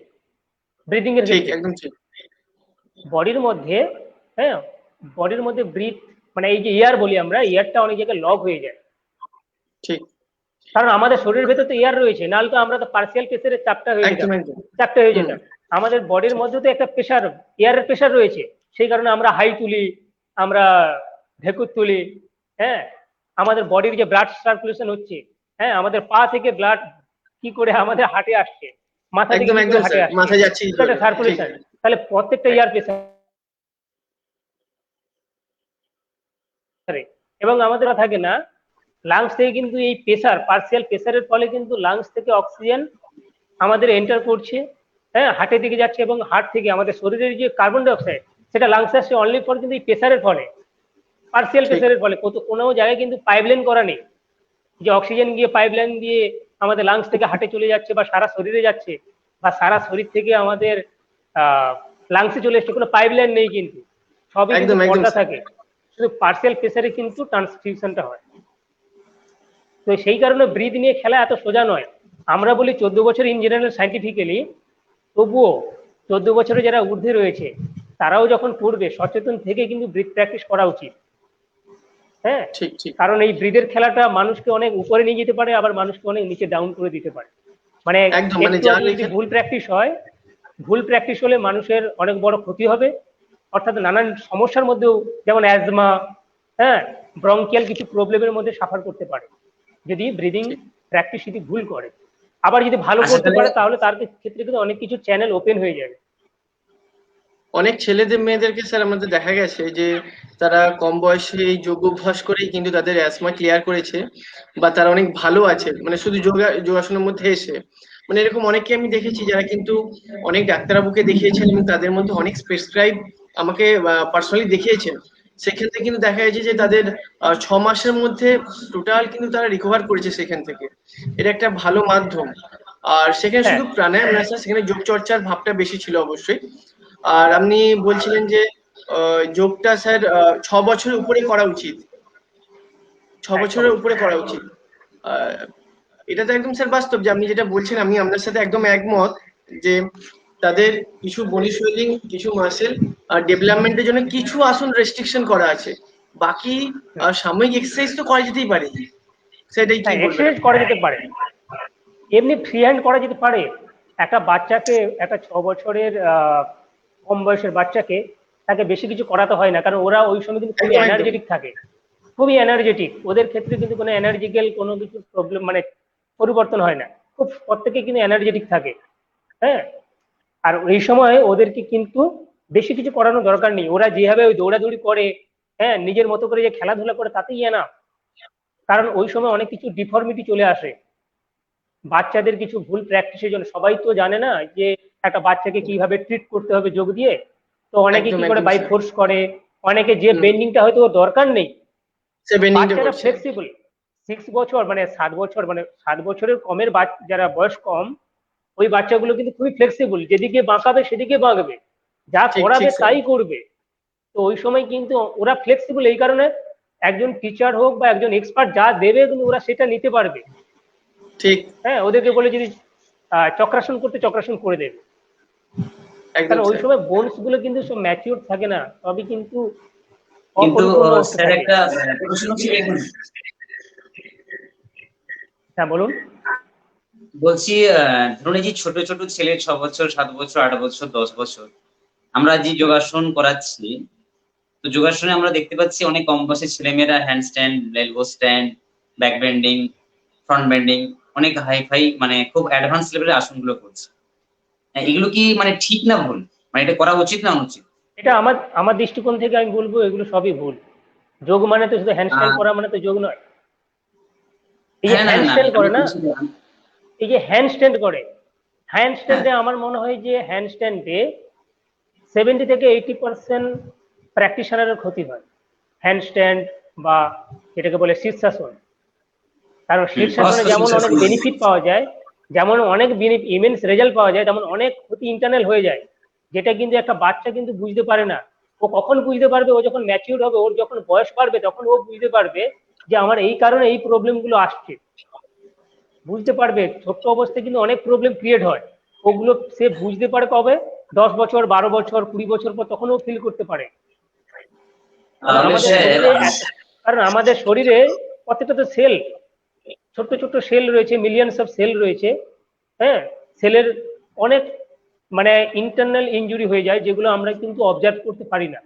ব্রিদিং এর ঠিক, ক্ষেত্রে একদম ঠিক। বডির মধ্যে। হ্যাঁ, বডির মধ্যে ব্রিথ, মানে এই যে ইয়ার বলি আমরা, ইয়ারটা অনেক জায়গায় লক হয়ে যায়। ঠিক, কারণ আমাদের শরীরের ভেতর তো এয়ার রয়েছে, নাহলে তো আমরা তো পার্সিয়াল প্রেসারের চাপটা হয়ে একদম যেতাম, একদম। চাপটা হয়ে হুম। যেতাম। আমাদের বডির মধ্যে তো একটা প্রেসার, এয়ারের প্রেসার রয়েছে, সেই কারণে আমরা হাই তুলি, আমরা ঢেকুর তুলি। হ্যাঁ, আমাদের বডির যে ব্লাড সার্কুলেশন হচ্ছে, হ্যাঁ, আমাদের পা থেকে ব্লাড কি করে আমাদের হার্টে আসছে, মাথা থেকে একদম কি করে একদম হার্টে স্যার, আসছে, মাথায় যাচ্ছে কি এটা একটা করে। ঠিক। সার্কুলেশন। তাহলে প্রত্যেকটা ইয়ার প্রেসার, এবং আমাদের থাকে না লাংস থেকে কিন্তু এই প্রেসার, পার্সিয়াল প্রেসারের ফলে কিন্তু লাংস থেকে অক্সিজেন আমাদের এন্টার করছে, হ্যাঁ, হার্টের দিকে যাচ্ছে, এবং হার্ট থেকে আমাদের শরীরের যে কার্বন ডাই অক্সাইড সেটা লাংসে আসছে অনলি ফর কিন্তু এই প্রেসারের ফলে, পার্সিয়াল ঠিক, প্রেসারের ফলে। কোনো জায়গায় কিন্তু পাইপলাইন করা নেই যে অক্সিজেন গিয়ে পাইপলাইন দিয়ে আমাদের লাংস থেকে হার্টে চলে যাচ্ছে বা সারা শরীরে যাচ্ছে, বা সারা শরীর থেকে আমাদের লাংসে চলে এসছে, কোনো পাইপলাইন নেই কিন্তু, সবই কিন্তু একদম একদম পর্দা স্যার। থাকে, শুধু পার্সিয়াল প্রেসারে কিন্তু ট্রান্সফিউশনটা হয়। তো সেই কারণে ব্রিথ নিয়ে খেলা এত সোজা নয়। আমরা বলি 14 বছর ইন জেনারেল সাইন্টিফিক্যালি, তবুও 14 বছরে যারা ঊর্ধ্বে রয়েছে তারাও যখন পড়বে সচেতন থেকে কিন্তু ব্রিথ প্র্যাকটিস করা উচিত। হ্যাঁ, ঠিক ঠিক। কারণ এই ব্রিথের খেলাটা মানুষকে অনেক উপরে নিয়ে যেতে পারে, আবার মানুষকে অনেক নিচে ডাউন করে দিতে পারে। মানে একদম, মানে একটু যার আধটু যদি এখানে ভুল প্র্যাকটিস হয়, ভুল প্র্যাকটিস হলে মানুষের অনেক বড় ক্ষতি হবে, অর্থাৎ নানান সমস্যার মধ্যেও, যেমন অ্যাজমা, হ্যাঁ, ব্রঙ্কিয়াল কিছু প্রবলেমের মধ্যে সাফার করতে পারে যদি ব্রিদিং ঠিক। প্র্যাকটিস যদি ভুল করে। আবার যদি ভালো আচ্ছা করতে তাহলে, পারে তাহলে তার ক্ষেত্রে কিন্তু অনেক কিছু চ্যানেল ওপেন হয়ে যাবে। অনেক ছেলেদের মেয়েদেরকে স্যার আমাদের দেখা গেছে যে তারা কম বয়সে এই যোগ অভ্যাস করেই কিন্তু তাদের অ্যাসমা ক্লিয়ার করেছে, বা তারা অনেক ভালো আছে, মানে শুধু যোগাসনের মধ্যে এসে। মানে এরকম অনেককে আমি দেখেছি যারা কিন্তু অনেক ডাক্তারবাবুকে দেখিয়েছেন এবং তাদের মধ্যে অনেক প্রেসক্রাইব আমাকে পার্সোনালি দেখিয়েছেন। সেক্ষেত্রে কিন্তু দেখা যাচ্ছে যে তাদের 6 মাসের মধ্যে টোটাল কিন্তু তারা রিকভার করেছে সেখান থেকে। এটা একটা ভালো মাধ্যম। আর সেখানে হ্যাঁ, শুধু প্রাণায়াম না স্যার, সেখানে যোগ চর্চার ভাবটা বেশি ছিল অবশ্যই। আর আপনি বলছিলেন যে যোগটা স্যার 6 বছরের উপরে করা উচিত, ছ হ্যাঁ, বছরের অবশ্যই। উপরে করা উচিত। আহ, এটা তো একদম স্যার বাস্তব যে আপনি যেটা বলছেন, আমি আপনার সাথে একদম একমত যে তাদের কিছু বডি সুইলিং, কিছু মাসেল ডেভেলপমেন্টের জন্য কিছু আসন রেস্ট্রিকশন করা আছে, বাকি হুম। সাময়িক এক্সারসাইজ তো করা যেতেই পারে। সেটাই কি হ্যাঁ, বলবেন এক্সারসাইজ আপনি? করা যেতে পারে, এমনি ফ্রি হ্যান্ড করা যেতে পারে। একটা বাচ্চাকে, একটা 6 বছরের কম বয়সের বাচ্চাকে তাকে বেশি কিছু করাতে হয় না, কারণ ওরা ওই সময় কিন্তু খুবই একদম একদম। এনার্জেটিক থাকে, খুবই এনার্জেটিক। ওদের ক্ষেত্রে কিন্তু কোনো এনার্জিক্যাল কোনো কিছু প্রবলেম মানে পরিবর্তন হয় না, খুব প্রত্যেকে কিন্তু এনার্জেটিক থাকে। হ্যাঁ, আর এই সময় ওদেরকে কিন্তু বেশি কিছু করানোর দরকার নেই, ওরা যেভাবে ওই দৌড়াদৌড়ি করে, হ্যাঁ, নিজের মতো করে যে খেলাধুলা করে তাতেই না। কারণ ওই সময় অনেক কিছু ডিফর্মিটি চলে আসে বাচ্চাদের কিছু ভুল প্র্যাকটিসের জন্য। সবাই তো জানে না যে একটা বাচ্চাকে কিভাবে ট্রিট করতে হবে যোগ দিয়ে। তো অনেকে একদম কি করে একদম বাই স্যার। ফোর্স করে, অনেকে যে হুম। বেন্ডিংটা হয়তো ওর দরকার নেই বাচ্চারা ফ্লেক্সিবল। 6 বছর মানে 7 বছর, মানে 7 বছরের কমের যারা বয়স কম, ওই বাচ্চাগুলো কিন্তু খুবই ফ্লেক্সিবল, যেদিকে বাঁকাবে সেদিকে বাঁকবে, যা করাবে তাই করবে। তো ওই সময় কিন্তু ওরা ফ্লেক্সিবল এই কারণে, একজন টিচার হোক বা একজন এক্সপার্ট যা দেবে কিন্তু ওরা সেটা নিতে পারবে। ঠিক। হ্যাঁ, ওদেরকে বলে যদি চক্রাসন করতে চক্রাসন করে দেবে, কারণ ওই সময় বোনস গুলো কিন্তু সব ম্যাচিউর থাকে না, তবে কিন্তু অপরিপূর্ণ অবস্থা স্যার থাকে। একটা প্রশ্ন ছিল এখন। হ্যাঁ বলুন। বলছি ধরুন এই যে ছোট ছোট ছেলে 6 বছর 7 বছর 8 বছর 10 বছর আমরা যে যোগাসন করাচ্ছি, তো যোগাসনে আমরা দেখতে পাচ্ছি অনেক কম বয়সী ছেলেমেয়েরা hand stand, elbow stand, back bending, front bending, অনেক হাই ফাই মানে খুব অ্যাডভান্স লেভেলের আসনগুলো করছে। এগুলো কি মানে ঠিক না ভুল, মানে এটা করা উচিত না অনুচিত? এটা আমার দৃষ্টিকোণ থেকে আমি বলবো এগুলো সবই ভুল। যোগ মানে তো শুধু হ্যান্ডস্ট্যান্ড করা মানে তো যোগ নয়। এই যে হ্যান্ডস্ট্যান্ড করে না, এই যে হ্যান্ডস্ট্যান্ড করে, হ্যান্ডস্ট্যান্ডে আমার মনে হয় যে হ্যান্ডস্ট্যান্ডে 70 থেকে 80% প্র্যাকটিশনারের ক্ষতি হয় হ্যান্ডস্ট্যান্ড বা যেটাকে বলে শীর্ষাসন। কারণ শীর্ষাসনে যেমন অনেক বেনিফিট পাওয়া যায়, যেমন অনেক ইমেন্স রেজাল্ট পাওয়া যায়, তেমন অনেক ক্ষতি ইন্টারনাল হয়ে যায়, যেটা কিন্তু একটা বাচ্চা কিন্তু বুঝতে পারে না। ও কখন বুঝতে পারবে? ও যখন ম্যাচিউর হবে, ওর যখন বয়স বাড়বে তখন ও বুঝতে পারবে যে আমার এই কারণে এই প্রবলেম গুলো আসছে, বুঝতে পারবে। ছোট্ট অবস্থায় কিন্তু অনেক প্রবলেম ক্রিয়েট হয়, ওগুলো সে বুঝতে পারে কবে? 10 বছর 12 বছর 20 বছর পর, তখন ও ফিল করতে পারে। কারণ আমাদের শরীরে প্রত্যেকটা তো সেল, ছোট্ট ছোট্ট সেল রয়েছে, মিলিয়নস অফ সেল রয়েছে। হ্যাঁ, সেলের অনেক মানে ইন্টারনাল ইনজুরি হয়ে যায়, যেগুলো আমরা কিন্তু অবজার্ভ করতে পারি না।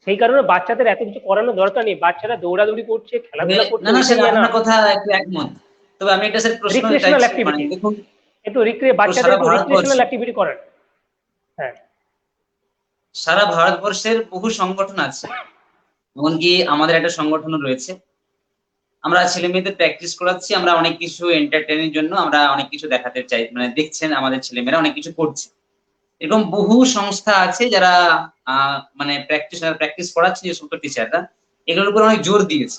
সেই কারণে বাচ্চাদের এত কিছু করানোর দরকার নেই, বাচ্চারা দৌড়াদৌড়ি করছে, খেলাধুলা করছে, না স্যার, ওইটা নিয়ে না। আপনার কথা একটু একমত, তবে আমি একটা স্যার প্রশ্ন রিক্রিয়েশনাল চাইছি, মানে অ্যাক্টিভিটি, দেখুন একটু বাচ্চাদের একটু রিক্রিয়েশনাল অ্যাক্টিভিটি করেন। হ্যাঁ, সারা ভারতবর্ষের বহু সংগঠন আছে, এমনকি আমাদের একটা সংগঠন রয়েছে। আমরা ছেলে মেয়েদের প্র্যাকটিস করাচ্ছি, আমরা অনেক কিছু এন্টারটেইনের জন্য আমরা অনেক কিছু দেখাতে চাই, মানে দেখছেন আমাদের ছেলেমেয়েরা অনেক কিছু করছে। এরকম বহু সংস্থা আছে যারা মানে প্র্যাকটিস করাচ্ছে, যে সমস্ত টিচাররা এগুলোর উপর অনেক জোর দিয়েছে।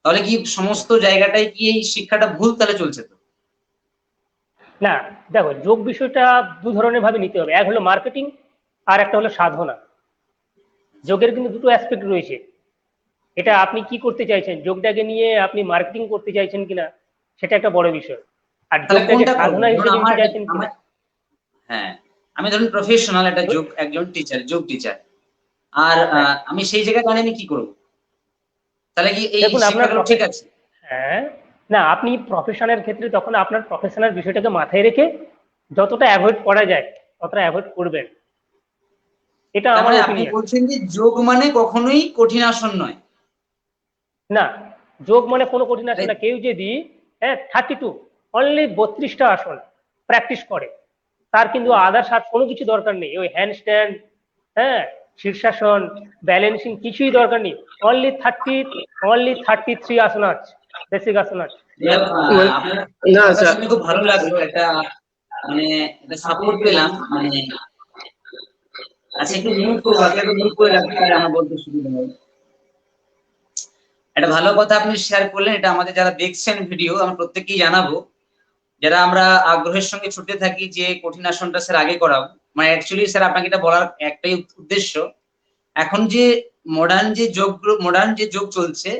তাহলে কি সমস্ত জায়গাটায় কি এই শিক্ষাটা ভুল তাহলে চলছে? তো না দেখো, যোগ বিষয়টা দু ধরনের ভাবে নিতে হবে, এক হলো মার্কেটিং আর একটা হলো সাধনা। যোগের কিন্তু দুটো অ্যাসপেক্ট রয়েছে, এটা আপনি কি করতে চাইছেন, যোগটাকে নিয়ে আপনি মার্কেটিং করতে চাইছেন কিনা সেটা একটা বড় বিষয়, আর যোগটাকে সাধনা হিসেবে নিতে চাইছেন কিনা। হ্যাঁ, আমি ধরুন প্রফেশনাল একটা একজন টিচার, যোগ টিচার, আর আমি সেই জায়গায় দাঁড়িয়ে আমি কি করবো? তাহলে কি এই শিক্ষাগুলো ঠিক আছে? হ্যাঁ, না আপনি প্রফেশনের ক্ষেত্রে তখন আপনার প্রফেশনাল বিষয়টাকে মাথায় রেখে যতটা অ্যাভয়েড করা যায় ততটা অ্যাভয়েড করবেন, এটা আমার আপনি ওপিনিয়ন। বলছেন যে যোগ মানে কখনোই কঠিন আসন নয়? না, যোগ মানে কোনো কঠিন আসন না। কেউ যদি 32 অনলি 32টা আসন প্র্যাকটিস করে, তার কিন্তু আদার্স আর কোনো কিছু দরকার নেই, ওই হ্যান্ডস্ট্যান্ড, হ্যাঁ, শীর্ষাসন, ব্যালেন্সিং কিছুই দরকার নেই। অনলি 33 আসন আছে, বেসিক আসন আছে। না স্যার, খুব ভালো লাগলো, এটা মানে এটা সাপোর্ট পেলাম, মানে আচ্ছা একটু মিউট করবো, একটু মিউট করে রাখতে পারে, আমার বলতে সুবিধা হয়। একটা ভালো কথা আপনি শেয়ার করলেন, এটা আমাদের যারা দেখছেন ভিডিও আমরা প্রত্যেককেই জানাবো, যারা আমরা আগ্রহের সঙ্গে ছুটে থাকি যে কঠিন আসনটা স্যার আগে করাবো। মানে অ্যাকচুয়ালি স্যার আপনাকে এটা বলার একটাই উদ্দেশ্য, এখন যে মডার্ন যে যোগ চলছে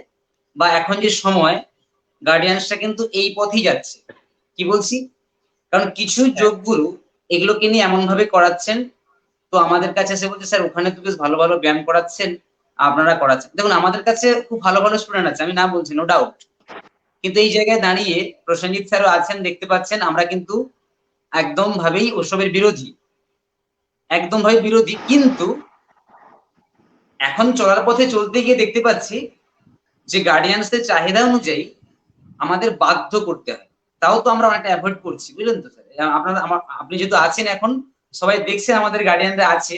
বা এখন যে সময়, গার্ডিয়ানসটা কিন্তু এই পথেই যাচ্ছে। কি বলছি? কারণ কিছু যোগগুরু এগুলোকে নিয়ে এমন ভাবে করাচ্ছেন, তো আমাদের কাছে এসে বলছে স্যার ওখানে তো বেশ ভালো ভালো ব্যায়াম করাচ্ছেন, আপনারা করাচ্ছেন। দেখুন আমাদের কাছে খুব ভালো ভালো স্টুডেন্ট আছে, আমি না বলছি, নো ডাউট, কিন্তু এই জায়গায় দাঁড়িয়ে প্রসেনজিৎ স্যারও আছেন, দেখতে পাচ্ছেন আমরা কিন্তু একদম ভাবেই ওসবের বিরোধী, একদম ভাবে বিরোধী। কিন্তু এখন চলার পথে চলতে গিয়ে দেখতে পাচ্ছি যে গার্ডিয়ানসদের চাহিদা অনুযায়ী আমাদের বাধ্য করতে হয়, তাও তো আমরা অনেকটা অ্যাভয়েড করছি, বুঝলেন তো স্যার? আপনি যেহেতু আছেন, এখন সবাই দেখছেন, আমাদের গার্ডিয়ানরা আছে,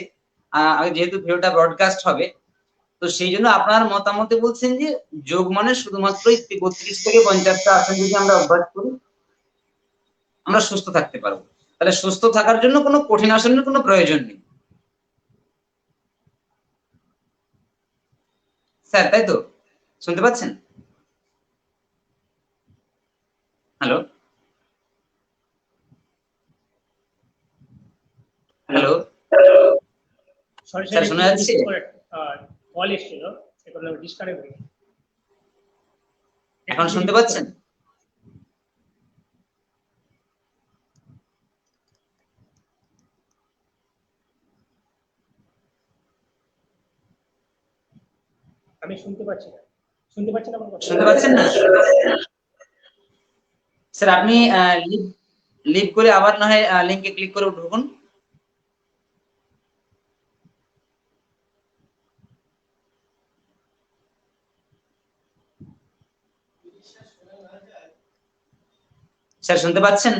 যেহেতু ভিডিওটা ব্রডকাস্ট হবে, তো সেই জন্য আপনার মতামতে বলছেন যে যোগ মানে শুধুমাত্র 32 থেকে 50টা আসন যদি আমরা অভ্যাস করি আমরা সুস্থ থাকতে পারবো। তাহলে সুস্থ থাকার জন্য কোনো কঠিন আসনের কোনো প্রয়োজন নেই। স্যার, তাই তো? শুনতে পাচ্ছেন? Hello, hello, sorry sir sir, একটু শোনা যাচ্ছে? রিসিভ করে কল এসেছিল, সেগুলো ডিসকানেক্ট হয়ে গেছে। একটু এখন শুনতে রিপিট পাচ্ছেন? করেন। আমি শুনতে পাচ্ছি না। শুনতে পাচ্ছেন আমার কথা? শুনতে পাচ্ছেন না? স্যার আপনি লিভ লিভ করে আবার না হয় লিংকে ক্লিক করে ঢুকুন। স্যার শুনতে পাচ্ছেন?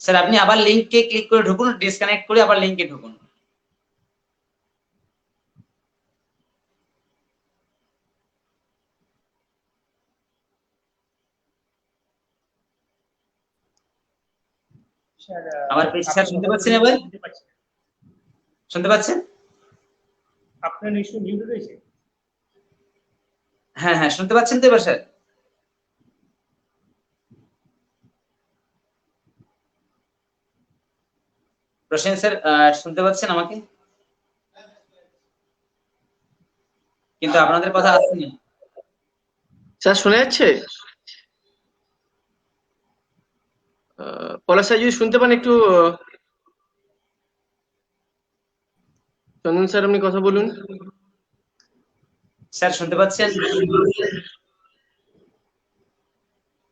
স্যার আপনি আবার লিংকে ক্লিক করে ঢুকুন, ডিসকানেক্ট করে আবার লিংকে ঢুকুন। স্যার, আবার পেয়েছি স্যার, আপনার শুনতে কথা পাচ্ছেন বলতে এবার? শুনতে পাচ্ছি না। শুনতে পাচ্ছেন? আপনার নিশ্চয়ই মিউট রয়েছে। হ্যাঁ হ্যাঁ, শুনতে পাচ্ছেন তো এবার স্যার? প্রসেন স্যার শুনতে পাচ্ছেন আমাকে? কিন্তু আপনাদের কথা আসছে না। স্যার শোনা যাচ্ছে? পলাশ স্যার যদি শুনতে পান একটু চন্দন স্যার আপনি কথা বলুন। স্যার শুনতে পাচ্ছেন?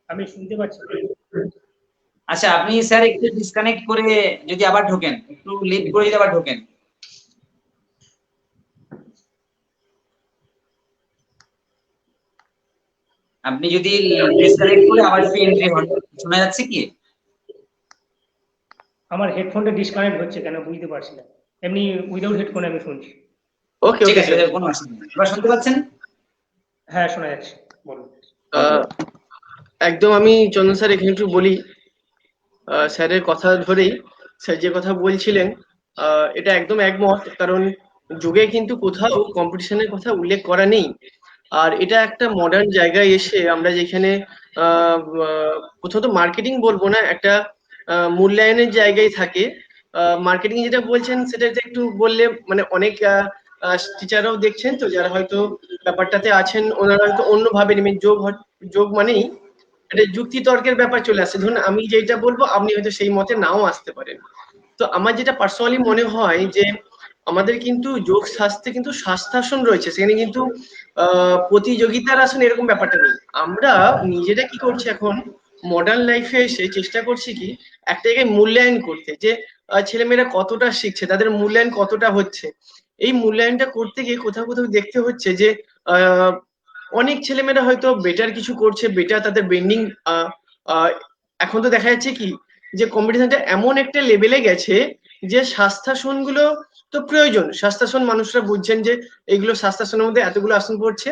আমি শুনতে পাচ্ছি না। আচ্ছা, আপনি স্যার একটু ডিসকানেক্ট করে যদি আবার ঢোকেন, একটু লিভ করে যদি আবার ঢোকেন। আপনি যদি ডিসকানেক্ট করে আবার একটু এন্ট্রি হন, শোনা যাচ্ছে কি? আমার হেডফোনটা ডিসকানেক্ট হচ্ছে কেন বুঝতে পারছি না। এমনি উইদাউট হেডফোন আমি শুনছি। ওকে ঠিক ওকে আছে, স্যার। কোনো অসুবিধা নেই। এবার শুনতে পাচ্ছেন? হ্যাঁ, শোনা যাচ্ছে, বলুন। ওকে। একদম আমি চন্দন স্যার এখানে একটু বলি, স্যারের কথা ধরেই স্যার যে কথা বলছিলেন এটা একদম একমত, কারণ যুগে কিন্তু কোথাও কম্পিটিশনের কথা উল্লেখ করা নেই। আর এটা একটা মডার্ন জায়গায় এসে আমরা যেখানে প্রথমত মার্কেটিং বলবো না, একটা মূল্যায়নের জায়গায় থাকে। মার্কেটিং যেটা বলছেন সেটা একটু বললে মানে অনেক টিচাররাও দেখছেন তো যারা হয়তো ব্যাপারটাতে আছেন, ওনারা হয়তো অন্যভাবে নেবেন। যোগ মানেই একটা যুক্তি তর্কের ব্যাপার চলে আসে। ধরুন আমি যেটা বলবো আপনি হয়তো সেই মতে নাও আসতে পারেন। তো আমার যেটা পার্সোনালি মনে হয় যে আমাদের কিন্তু যোগ শাস্ত্রে কিন্তু শাস্ত্রাসন রয়েছে, সেখানে কিন্তু প্রতিযোগিতার আসন এরকম ব্যাপারটা নেই। আমরা নিজেরা কি করছি এখন মডার্ন লাইফে এসে চেষ্টা করছি কি একটা জায়গায় মূল্যায়ন করতে, যে ছেলেমেয়েরা কতটা শিখছে, তাদের মূল্যায়ন কতটা হচ্ছে। এই মূল্যায়নটা করতে গিয়ে কোথাও কোথাও দেখতে হচ্ছে যে আহ অনেক ছেলেমেয়েরা হয়তো বেটার কিছু করছে, বেটার তাদের বেন্ডিং। এখন তো দেখা যাচ্ছে কি যে কম্পিটিশনটা এমন একটা লেভেলে গেছে যে শাস্ত্রাসন গুলো তো প্রয়োজন, শাস্ত্রাসন মানুষরা বুঝছেন যে এইগুলো শাস্ত্রাসনের মধ্যে এতগুলো আসন পড়ছে,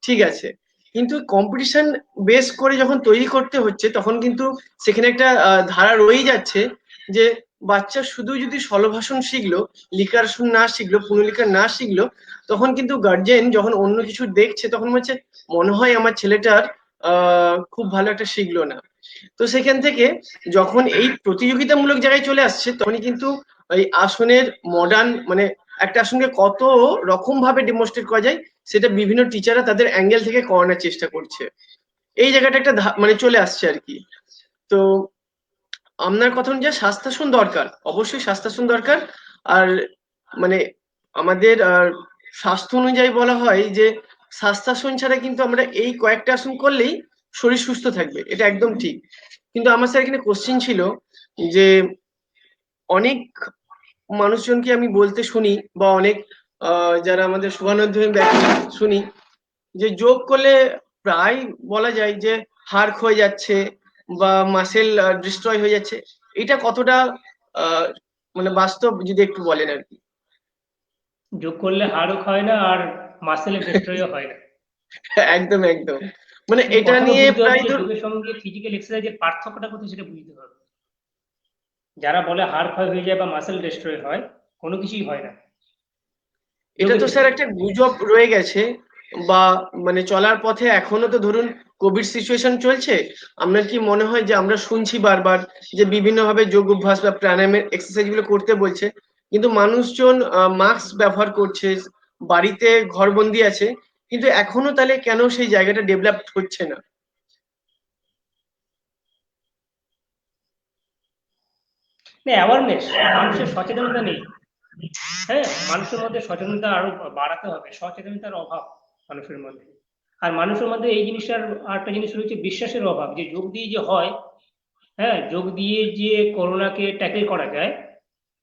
ঠিক আছে। কিন্তু কম্পিটিশন বেস করে যখন তৈরি করতে হচ্ছে তখন কিন্তু সেখানে একটা ধারা রয়েই যাচ্ছে যে বাচ্চা শুধু যদি সলভাষণ শিখলো, লিকার আসন না শিখলো, পুনর্লিকার না শিখলো, তখন কিন্তু গার্জেন যখন অন্য কিছু দেখছে তখন হচ্ছে মনে হয় আমার ছেলেটার খুব ভালো একটা শিখলো না। তো সেখান থেকে যখন এই প্রতিযোগিতামূলক জায়গায় চলে আসছে তখনই কিন্তু এই আসনের মডার্ন মানে একটা আসনকে কত রকম ভাবে ডেমনস্ট্রেট করা যায় সেটা বিভিন্ন টিচাররা তাদের অ্যাঙ্গেল থেকে করানোর চেষ্টা করছে। এই জায়গাটা একটা মানে চলে আসছে আর কি। তো আপনার কথা অনুযায়ী স্বাস্থ্যাসন দরকার, অবশ্যই স্বাস্থ্যাসন দরকার। আর মানে আমাদের স্বাস্থ্য অনুযায়ী বলা হয় যে স্বাস্থ্যাসন ছাড়া কিন্তু আমরা এই কয়েকটা আসন করলেই শরীর সুস্থ থাকবে, এটা একদম ঠিক। কিন্তু আমার স্যার এখানে কোশ্চিন ছিল যে অনেক মানুষজনকে আমি বলতে শুনি বা অনেক যারা আমাদের শুভানুধ্যায়ী ব্যক্তি শুনি যে যোগ করলে প্রায় বলা যায় যে হাড় ক্ষয়ে যাচ্ছে বা মাসেল ডিস্ট্রয় হয়ে যাচ্ছে। এটা কতটা আহ, মানে বাস্তব যদি একটু বলেন আর কি। যোগ করলে হাড়ও ক্ষয় না আর মাসেলের ডিস্ট্রয়ও হয় না। একদম একদম, মানে কিন্তু এটা প্রথমে নিয়ে বুঝতে হবে প্রায় যে যোগের সঙ্গে ফিজিক্যাল এক্সারসাইজের পার্থক্যটা কোথায় সেটা বুঝতে হবে। যারা বলে হাড় ক্ষয় হয়ে যায় বা মাসেল ডেস্ট্রয় হয়, কোনো কিছুই হয় না এটা যোগের তো স্যার ক্ষেত্রে। একটা গুজব রয়ে গেছে, বা মানে চলার পথে এখনো তো ধরুন কোভিড সিচুয়েশন চলছে, আপনার কি মনে হয় যে আমরা শুনছি বারবার যে বিভিন্ন ভাবে যোগ অভ্যাস বা প্রাণায়ামের এক্সারসাইজ গুলো করতে বলছে, কিন্তু মানুষজন মাস্ক ব্যবহার করছে, বাড়িতে ঘরবন্দি আছে, কিন্তু এখনো তাহলে কেন সেই জায়গাটা ডেভেলপ হচ্ছে না? না, অ্যাওয়ারনেস, মানুষের সচেতনতা নেই। হ্যাঁ, মানুষের মধ্যে সচেতনতা আরো বাড়াতে হবে, সচেতনতার অভাব মানুষের মধ্যে। আর মানুষের মধ্যে এই জিনিসটার আরেকটা জিনিস রয়েছে, বিশ্বাসের অভাব, যে যোগ দিয়ে যে হয়, হ্যাঁ, যোগ দিয়ে যে করোনাকে ট্যাকেল করা যায়,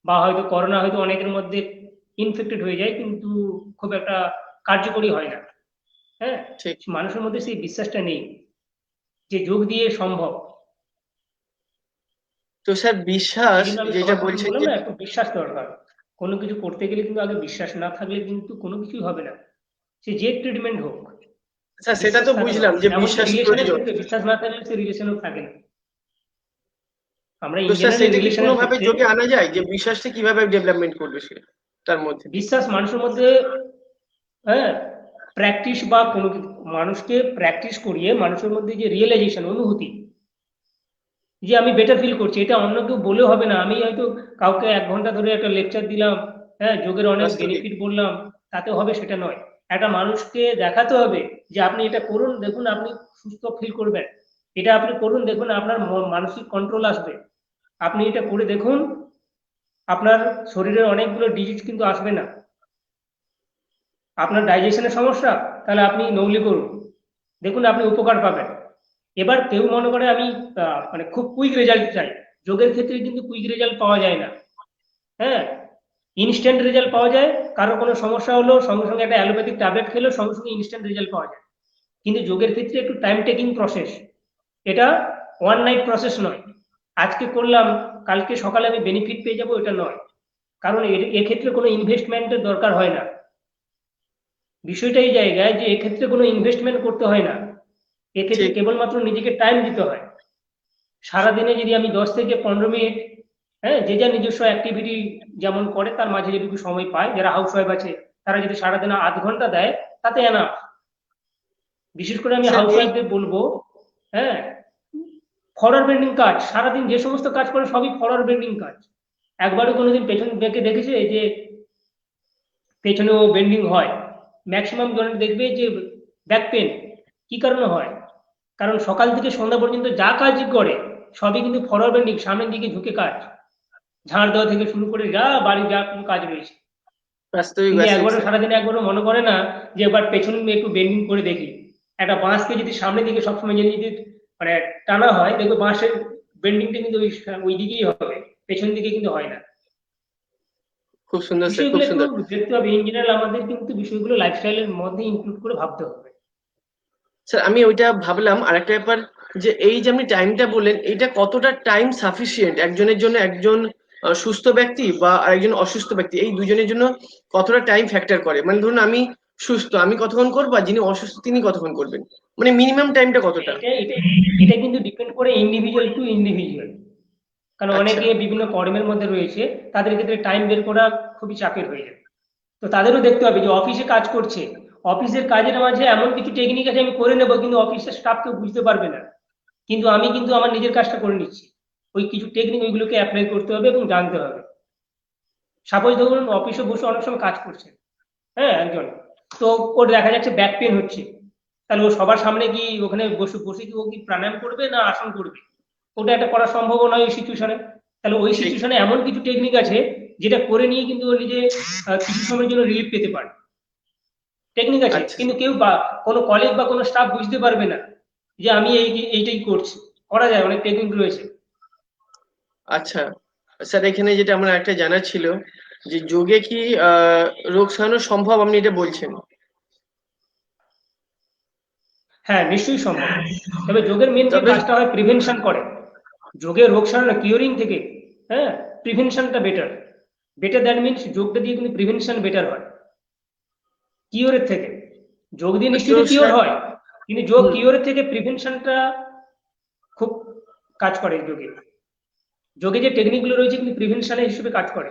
বা হয়তো করোনা হয়তো অনেকের মধ্যে ইনফেক্টেড হয়ে যায় কিন্তু খুব একটা কার্যকরী হয় না। হ্যাঁ, ঠিক। মানুষের মধ্যে সেই বিশ্বাসটা নেই যে যোগ দিয়ে সম্ভব। তো স্যার বিশ্বাস সেই জন্য আমি যেটা সবার প্রথম বলছেন বললাম যে, না, একটু বিশ্বাস দরকার। কোনো কিছু করতে গেলে কিন্তু আগে বিশ্বাস না থাকলে কিন্তু কোনো কিছুই হবে না, সে যে ট্রিটমেন্ট হোক। স্যার সেটা বিশ্বাস তো থাকা বুঝলাম দরকার, যে এমনকি বিশ্বাস রিলেশনের প্রয়োজন। ক্ষেত্রে বিশ্বাস না থাকলে সে রিলেশনও থাকে না। আমরা তো ইন স্যার জেনারেল সেটা কি রিলেশনের কোনোভাবে ক্ষেত্রে যোগে আনা যায়, যে বিশ্বাসটা কিভাবে ডেভেলপমেন্ট করবে সে তার মধ্যে দিয়ে? বিশ্বাস মানুষের মধ্যে, হ্যাঁ, প্র্যাকটিস বা কোনো মানুষকে প্র্যাকটিস করিয়ে মানুষের মধ্যে যে রিয়েলাইজেশন, অনুভূতি, যে আমি বেটার ফিল করছি, এটা অন্য কেউ বলেও হবে না। আমি হয়তো কাউকে 1 ঘন্টা ধরে একটা লেকচার দিলাম, হ্যাঁ, যোগের অনেক বাস্তবিক। বেনিফিট বললাম, তাতে হবে সেটা নয়। একটা মানুষকে দেখাতে হবে যে আপনি এটা করুন, দেখুন আপনি সুস্থ ফিল করবেন। এটা আপনি করুন, দেখুন আপনার মানসিক কন্ট্রোল আসবে। আপনি এটা করে দেখুন, আপনার শরীরের অনেকগুলো ডিজিজ কিন্তু আসবে না। আপনার ডাইজেশনের সমস্যা, তাহলে আপনি নৌলি করুন, দেখুন আপনি উপকার পাবেন। এবার কেউ মনে করে আমি মানে খুব কুইক রেজাল্ট চাই, যোগের ক্ষেত্রে কিন্তু কুইক রেজাল্ট পাওয়া যায় না। হ্যাঁ, ইনস্ট্যান্ট রেজাল্ট পাওয়া যায়, কারো কোনো সমস্যা হলো সঙ্গে সঙ্গে একটা অ্যালোপ্যাথিক ট্যাবলেট খেলো, সঙ্গে সঙ্গে ইনস্ট্যান্ট রেজাল্ট পাওয়া যায়। কিন্তু যোগের ক্ষেত্রে একটু টাইম টেকিং প্রসেস, এটা ওয়ান নাইট প্রসেস নয়। আজকে করলাম, কালকে সকালে আমি বেনিফিট পেয়ে যাবো, এটা নয়। কারণ এক্ষেত্রে কোনো ইনভেস্টমেন্টের দরকার হয় না। বিষয়টা এই জায়গায় যে এক্ষেত্রে কোনো ইনভেস্টমেন্ট করতে হয় না, এক্ষেত্রে ঠিক। কেবলমাত্র নিজেকে টাইম দিতে হয়। সারাদিনে যদি আমি 10 থেকে 15 মিনিট, হ্যাঁ, যে যা নিজস্ব অ্যাক্টিভিটি যেমন করে তার মাঝে যেটুকু সময় পায়, যারা হাউস ওয়াইফ আছে তারা যদি সারাদিনে আধ ঘন্টা দেয়, তাতে এনা। বিশেষ করে আমি স্যার হাউস এই ওয়াইফদের বলবো, হ্যাঁ, ফরওয়ার্ড বেন্ডিং কাজ, সারাদিন যে সমস্ত কাজ করে সবই ফরওয়ার্ড বেন্ডিং কাজ। একবারও কোনোদিন পেছন বেঁকে দেখেছে যে পেছনেও বেন্ডিং হয়? ম্যাক্সিমাম জনের দেখবে যে ব্যাক পেন কি কারণে হয়, কারণ সকাল থেকে সন্ধ্যা পর্যন্ত যা কাজ করে সবই কিন্তু ফরওয়ার্ড বেন্ডিং, সামনের দিকে ঝুঁকে কাজ, ঝাড় দেওয়া থেকে শুরু করে যা বাড়ি যা কোনো কাজ রয়েছে। বাস্তবিক, কিন্তু বাস্তবিক একবারও স্যার। সারাদিনে একবারও মনে করে না যে এবার পেছন একটু বেন্ডিং করে দেখি। একটা বাঁশকে যদি সামনের দিকে সবসময় যদি মানে টানা হয়, দেখবে বাঁশের বেন্ডিংটা কিন্তু ওই দিকেই হবে, পেছন দিকে কিন্তু হয় না। খুব সুন্দর স্যার, খুব বিষয়গুলো একটু সুন্দর। দেখতে হবে, ইন জেনারেল আমাদের কিন্তু বিষয়গুলো লাইফস্টাইলের মধ্যে ইনক্লুড করে ভাবতে হবে। স্যার আমি ওইটা ভাবলাম, আর একটা ব্যাপার, যে এই যে আপনি টাইমটা বললেন, এইটা কতটা টাইম সাফিসিয়েন্ট একজনের জন্য, একজন সুস্থ ব্যক্তি বা আরেকজন অসুস্থ ব্যক্তি, এই দুজনের জন্য কতটা টাইম ফ্যাক্টর করে? মানে ধরুন আমি সুস্থ, আমি কতক্ষণ করবো, আর যিনি অসুস্থ তিনি কতক্ষণ করবেন, মানে মিনিমাম টাইমটা কতটা? এটা এটা এটা কিন্তু ডিপেন্ড করে ইন্ডিভিজুয়াল টু ইন্ডিভিজুয়াল। কারণ আচ্ছা। অনেকে বিভিন্ন কর্মের মধ্যে রয়েছে, তাদের ক্ষেত্রে টাইম বের করা খুবই চাপের হয়ে যায়। তো তাদেরও দেখতে হবে যে অফিসে কাজ করছে, অফিসের কাজের মাঝে এমন কিছু টেকনিক আছে আমি করে নেবো, কিন্তু অফিসের স্টাফ কেউ বুঝতে পারবে না, কিন্তু আমি কিন্তু আমার নিজের কাজটা করে নিচ্ছি। ওই কিছু টেকনিক ওইগুলোকে অ্যাপ্লাই করতে হবে এবং জানতে হবে। সাপোজ ধরুন অফিসে বসে অনেক সময় কাজ করছে, হ্যাঁ, একজন, তো ওর দেখা যাচ্ছে ব্যাক পেন হচ্ছে, তাহলে ও সবার সামনে কি ওখানে বসে বসে কি ও কি প্রাণায়াম করবে না আসন করবে? ওটা একটা করা সম্ভব নয় ওই সিচুয়েশনে। তাহলে ওই ঠিক। সিচুয়েশনে এমন কিছু টেকনিক আছে যেটা করে নিয়ে কিন্তু ও নিজে কিছু সময়ের জন্য রিলিফ পেতে পারে। টেকনিক আছে, আচ্ছা কিন্তু কেউ বা কোনো কলিগ বা কোনো স্টাফ বুঝতে পারবে না যে আমি এইটাই করছি। করা যায়, অনেক টেকনিক রয়েছে। আচ্ছা। স্যার এখানে যেটা আমার একটা জানার ছিল, যে যোগে কি রোগ সারানো সম্ভব, আপনি এটা বলছেন? হ্যাঁ, নিশ্চয়ই সম্ভব। তবে যোগের মেন যে তবে কাজটা হয় প্রিভেনশন করে। যোগে রোগ সারানো, কিওরিং থেকে, হ্যাঁ, প্রিভেনশনটা বেটার। বেটার দ্যাট মিনস যোগটা দিয়ে কিন্তু প্রিভেনশন বেটার হয় কিওরের থেকে। যোগ দিয়ে তো নিশ্চিত কিওর স্যার, হয়, কিন্তু যোগ হুম, কিওরের থেকে প্রিভেনশনটা খুব কাজ করে যোগে। যোগে যে টেকনিকগুলো রয়েছে কিন্তু প্রিভেনশনের হিসেবে কাজ করে,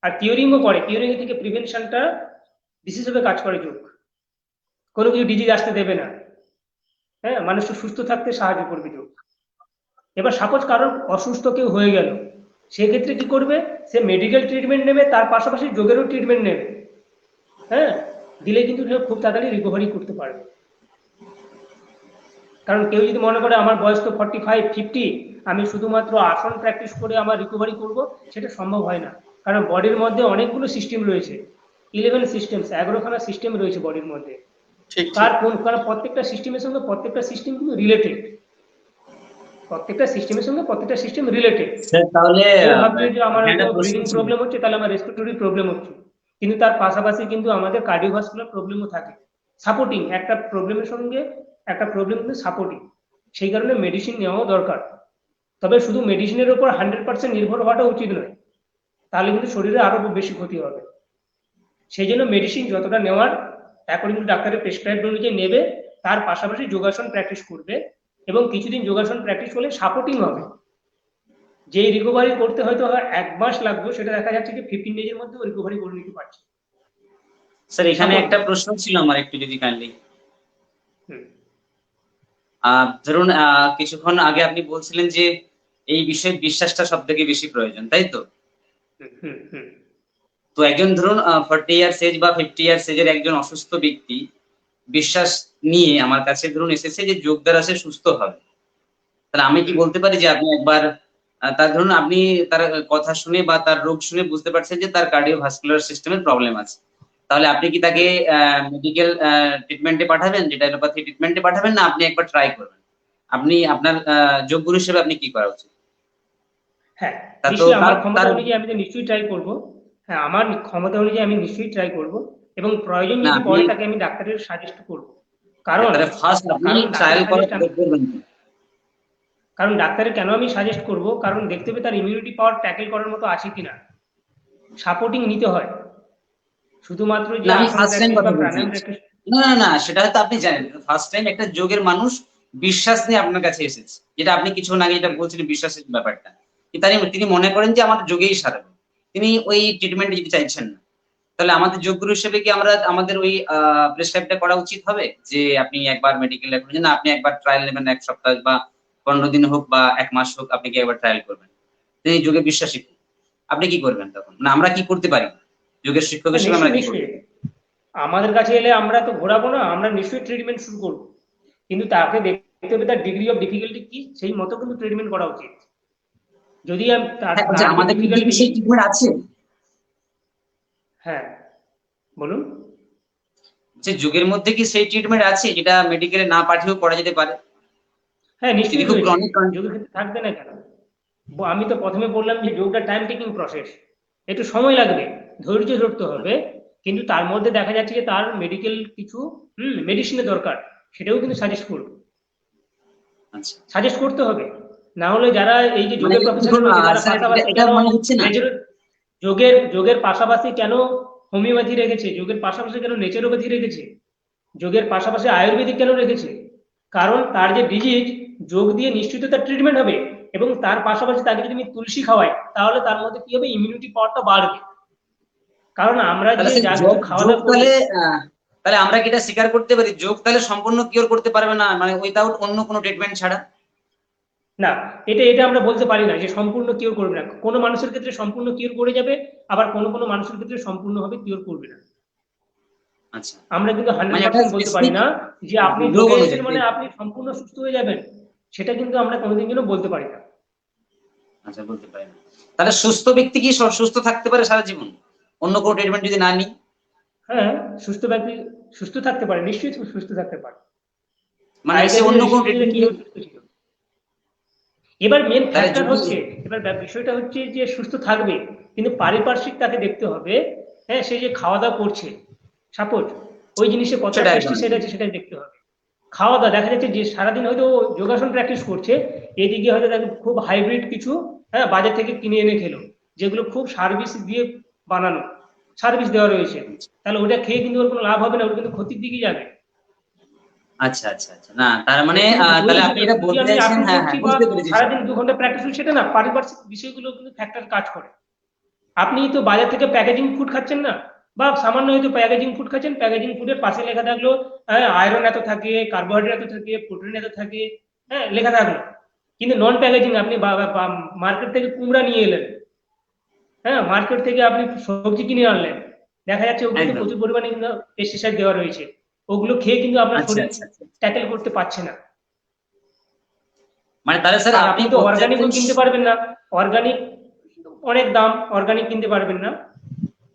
আর কিউরিংও করে। কিউরিং থেকে প্রিভেনশনটা ডিসিজ হিসেবে কাজ করে যোগ। কোনো কিছু ডিজিজ আসতে দেবে না, হ্যাঁ, মানুষকে সুস্থ থাকতে সাহায্য করবে যোগ। এবার সাপোজ কারোর অসুস্থ কেউ হয়ে গেল, সেক্ষেত্রে কি করবে? সে মেডিকেল ট্রিটমেন্ট নেবে, তার পাশাপাশি যোগেরও ট্রিটমেন্ট নেবে, হ্যাঁ, দিলে কিন্তু সে খুব তাড়াতাড়ি রিকভারি করতে পারবে। কারণ কেউ যদি মনে করে আমার বয়স তো 45-50, আমি শুধুমাত্র আসন প্র্যাকটিস করে আমার রিকভারি করব, সেটা সম্ভব হয় না। কারণ বডির মধ্যে অনেকগুলো সিস্টেম রয়েছে, 11 সিস্টেম, 11খানা সিস্টেম রয়েছে বডির মধ্যে। ঠিক কার ঠিক। কোন, কারণ প্রত্যেকটা সিস্টেমের সঙ্গে প্রত্যেকটা সিস্টেম কিন্তু রিলেটেড, প্রত্যেকটা সিস্টেমের সঙ্গে প্রত্যেকটা সিস্টেম রিলেটেড। স্যার তাহলে কেউ ভাববে যে আমার এখানে হয়তো একটা প্রশ্ন ব্রিদিং ছিল। প্রবলেম হচ্ছে, তাহলে আমার রেসপিরেটরি প্রবলেম হচ্ছে, কিন্তু তার পাশাপাশি কিন্তু আমাদের কার্ডিওভাস্কুলার প্রবলেমও থাকে, সাপোর্টিং একটা প্রবলেমের সঙ্গে একটা প্রবলেম কিন্তু সাপোর্টিং। সেই কারণে মেডিসিন নেওয়াও দরকার। তবে শুধু মেডিসিনের উপর 100% নির্ভর হওয়াটা উচিত নয়, তাহলে কিন্তু শরীরে আরো বেশি ক্ষতি হবে। সেই জন্য মেডিসিন যতটা নেওয়ার অ্যাকর্ডিং টু ডাক্তারের প্রেসক্রাইব অনুযায়ী নেবে, তার পাশাপাশি যোগাসন প্র্যাকটিস করবে, এবং কিছুদিন যোগাসন প্র্যাকটিস করলে সাপোর্টিং হবে। যেই রিকভারি করতে হয়তো 1 মাস লাগবে, সেটা দেখা যাচ্ছে যে 15 ডেজের মধ্যে রিকভারি করে নিতে পারছে। স্যার এখানে সাপোর্ট। একটা প্রশ্ন ছিল আমার, একটু যদি কাইন্ডলি। হুম ধরুন কিছুক্ষণ আগে আপনি বলছিলেন যে এই বিষয়ে বিশ্বাসটা সব থেকে বেশি প্রয়োজন, তাই তো? হুম হুম হুম তো একজন ধরুন 40 ইয়ার্স এজ বা 50 ইয়ার্স এজের একজন অসুস্থ ব্যক্তি বিশ্বাস নিয়ে আমার কাছে ধরুন এসেছে যে যোগ দ্বারা সে সুস্থ হবে, তাহলে আমি কি হুম। বলতে পারি যে আপনি একবার তার ধরুন আপনি তার কথা শুনে বা তার রোগ শুনে বুঝতে পারছেন যে তার কার্ডিওভাস্কুলার সিস্টেমের প্রবলেম আছে, তাহলে আপনি কি তাকে মেডিকেল ট্রিটমেন্টে পাঠাবেন, যেটা এলোপ্যাথি ট্রিটমেন্টে পাঠাবেন, না আপনি একবার ট্রাই করবেন? আপনি আপনার যোগ্য হিসেবে আপনি কি করা উচিত? হ্যাঁ, তা তো নিশ্চয়ই তার আমার ক্ষমতা তার অনুযায়ী আমি তো নিশ্চয়ই ট্রাই করব। হ্যাঁ, আমার ক্ষমতা অনুযায়ী আমি নিশ্চয়ই ট্রাই করব, এবং প্রয়োজন না যদি আপনি পড়ে তাকে আমি ডাক্তারের সাজেস্ট করব। কারণ তাহলে ফার্স্ট আপনি কারণ ট্রায়াল ডাক্তারের করার সাজেস্ট, করবেন। কারণ ডাক্তারের কেন আমি সাজেস্ট করব, কারণ দেখতে হবে তার ইমিউনিটি পাওয়ার ট্যাকেল করার মতো আছে কিনা। সাপোর্টিং নিতে হয়, শুধুমাত্র যে না আমি আসন ফার্স্ট টাইম প্র্যাকটিস কথা বা বলছি। প্রাণায়াম প্র্যাকটিস। না না না, সেটা হয়তো আপনি জানেন, ফার্স্ট টাইম একটা যোগের মানুষ বিশ্বাস নিয়ে আপনার কাছে এসেছে, যেটা আপনি কিছুক্ষণ আগে যেটা বলছিলেন বিশ্বাসের ব্যাপারটা, কি তিনি মনে করেন যে আমার যোগেই সারাবে, তিনি ওই ট্রিটমেন্ট যেতে চাইছেন না। তাহলে আমাদের যোগগুরু হিসেবে কি আমরা আমাদের ওই প্রেসক্রাইবটা করা উচিত হবে যে আপনি একবার মেডিকেল রেফারেন্স, না আপনি একবার ট্রায়াল নেবেন 1 সপ্তাহ বা 15 দিন হোক বা 1 মাস হোক, আপনি কি একবার ট্রায়াল করবেন? তিনি যোগে বিশ্বাসী, আপনি কি করবেন তখন? না আমরা কি করতে পারি যোগের শিক্ষক হ্যাঁ, হিসেবে, আমরা নিশ্চয়ই কি করবো? নিশ্চয়ই। আমাদের কাছে এলে আমরা তো ঘোরাবো না, আমরা নিশ্চয়ই ট্রিটমেন্ট শুরু করবো, কিন্তু তাকে দেখতে হবে তার ডিগ্রি অফ ডিফিকাল্টি কি, সেই মতো কিন্তু ট্রিটমেন্ট করা উচিত। যদি তার হ্যাঁ বলছি তার যে আমাদের কি ডিফিকাল্টি। সেই ট্রিটমেন্ট আছে, হ্যাঁ, বলুন। যে যোগের মধ্যে কি সেই ট্রিটমেন্ট আছে যেটা মেডিকেলে না পাঠিয়েও করা যেতে পারে? হ্যাঁ, যদি নিশ্চয়ই খুব রয়েছে। ক্রনিক। যোগের ক্ষেত্রে থাকবে না কেন? আমি তো প্রথমে বললাম যে যোগটা টাইম টেকিং প্রসেস, একটু সময় লাগবে, ধৈর্য ধরতে হবে, কিন্তু তার মধ্যে দেখা যাচ্ছে যে তার মেডিকেল কিছু মেডিসিনের দরকার, সেটাও কিন্তু সাজেস্ট করবে, আচ্ছা, সাজেস্ট করতে হবে। না হলে যারা এই যে মানে যোগের প্রফেশনে ধরুন রয়েছে তারা স্যার এটা পাশাপাশি এটা কেন মনে হচ্ছে না। নেচার, যোগের পাশাপাশি কেন হোমিওপ্যাথি রেখেছে, যোগের পাশাপাশি কেন নেচারোপ্যাথি রেখেছে, যোগের পাশাপাশি আয়ুর্বেদিক কেন রেখেছে? কারণ তার যে ডিজিজ, যোগ দিয়ে নিশ্চিত তার ট্রিটমেন্ট হবে, এবং তার পাশাপাশি তাকে যদি আমি তুলসী খাওয়াই, তাহলে তার মধ্যে কি হবে, ইমিউনিটি পাওয়ারটা বাড়বে। কারণ আমরা তাহলে যে স্যার যা যোগ কিছু খাওয়া যোগ দাওয়া করি। তাহলে তাহলে আমরা কি এটা স্বীকার করতে পারি যোগ তাহলে সম্পূর্ণ কিওর করতে পারবে না, মানে উইদাউট অন্য কোনো ট্রিটমেন্ট ছাড়া? না, এটা এটা আমরা বলতে পারি না যে সম্পূর্ণ কিওর করবে না। কোনো মানুষের ক্ষেত্রে সম্পূর্ণ কিওর করে যাবে, আবার কোনো কোনো মানুষের ক্ষেত্রে সম্পূর্ণভাবে কিওর করবে না। আচ্ছা, আমরা কিন্তু মানে হান্ড্রেড একটা পার্সেন্ট বলতে পারি স্পেসিফিক না যে আপনি রোগ যোগে এসেছেন অনুযায়ী, তাই মানে তো? আপনি সম্পূর্ণ সুস্থ হয়ে যাবেন, সেটা কিন্তু আমরা কোনোদিন যেন বলতে পারি না। আচ্ছা, বলতে পারি না। তাহলে সুস্থ ব্যক্তি কি সুস্থ থাকতে পারে সারা জীবন অন্য কোনো ট্রিটমেন্ট যদি না নিই? হ্যাঁ, সুস্থ ব্যক্তি সুস্থ থাকতে পারে, নিশ্চয়ই সুস্থ থাকতে পারে। মানে সে আগেকার অন্য দিনে ঋষি কোনো মুনিরা ট্রিটমেন্ট কিভাবে সুস্থ ছিল। এবার মেন তাহলে ফ্যাক্টর যদি হচ্ছে, এবার বিষয়টা হচ্ছে যে সুস্থ থাকবে, কিন্তু পারিপার্শ্বিক তাকে দেখতে হবে। হ্যাঁ, সে যে খাওয়া দাওয়া করছে, সাপোজ ওই জিনিসে কতটা সেটা একদম পেস্টিসাইড আছে সেটা দেখতে হবে। খাওয়া দাওয়া দেখা যাচ্ছে যে সারাদিন হয়তো ও যোগাসন প্র্যাকটিস করছে, এদিকে হয়তো তাকে খুব হাইব্রিড কিছু, হ্যাঁ, বাজার থেকে কিনে এনে খেলো, যেগুলো খুব সার্ভিস দিয়ে বানানো, সার্ভিস দেওয়া রয়েছে, তাহলে ওটা খেয়ে কিন্তু ওর কোনো লাভ হবে না, ওর কিন্তু ক্ষতির দিকে যাবে। আচ্ছা আচ্ছা আচ্ছা, না তার মানে ওই তাহলে যে আপনি এটা যদি বলতে আমি চাইছেন, আসন হ্যাঁ করছি হ্যাঁ বা বুঝতে পেরেছি স্যার। সারাদিন 2 ঘন্টা প্র্যাকটিস হচ্ছে, সেটা না, পারিপার্শ্বিক বিষয়গুলো কিন্তু ফ্যাক্টর কাজ করে। আপনি তো বাজার থেকে প্যাকেজিং ফুড খাচ্ছেন না, বা সামান্য হয়তো প্যাকেজিং ফুড খাচ্ছেন, প্যাকেজিং ফুডের পাশে লেখা থাকলো হ্যাঁ আয়রন এত থাকে, কার্বোহাইড্রেট এত থাকে, প্রোটিন এত থাকে, হ্যাঁ লেখা থাকলো। কিন্তু নন প্যাকেজিং আপনি মার্কেট থেকে কুমড়া নিয়ে এলেন, হ্যাঁ মার্কেট থেকে আপনি সবজি কিনে আনলেন, দেখা যাচ্ছে ওগুলোতে একদম। প্রচুর পরিমাণে কিন্তু পেস্টিসাইড দেওয়া রয়েছে। ওগুলো খেয়ে কিন্তু আপনার আচ্ছা শরীর আচ্ছা আচ্ছা, ট্যাকেল করতে পারছে না। মানে তাহলে স্যার আর আপনি আপনি তো বলতে চাচ্ছেন অর্গানিকও কিনতে পারবেন না, অর্গানিক অনেক দাম, অর্গানিক কিনতে পারবেন না।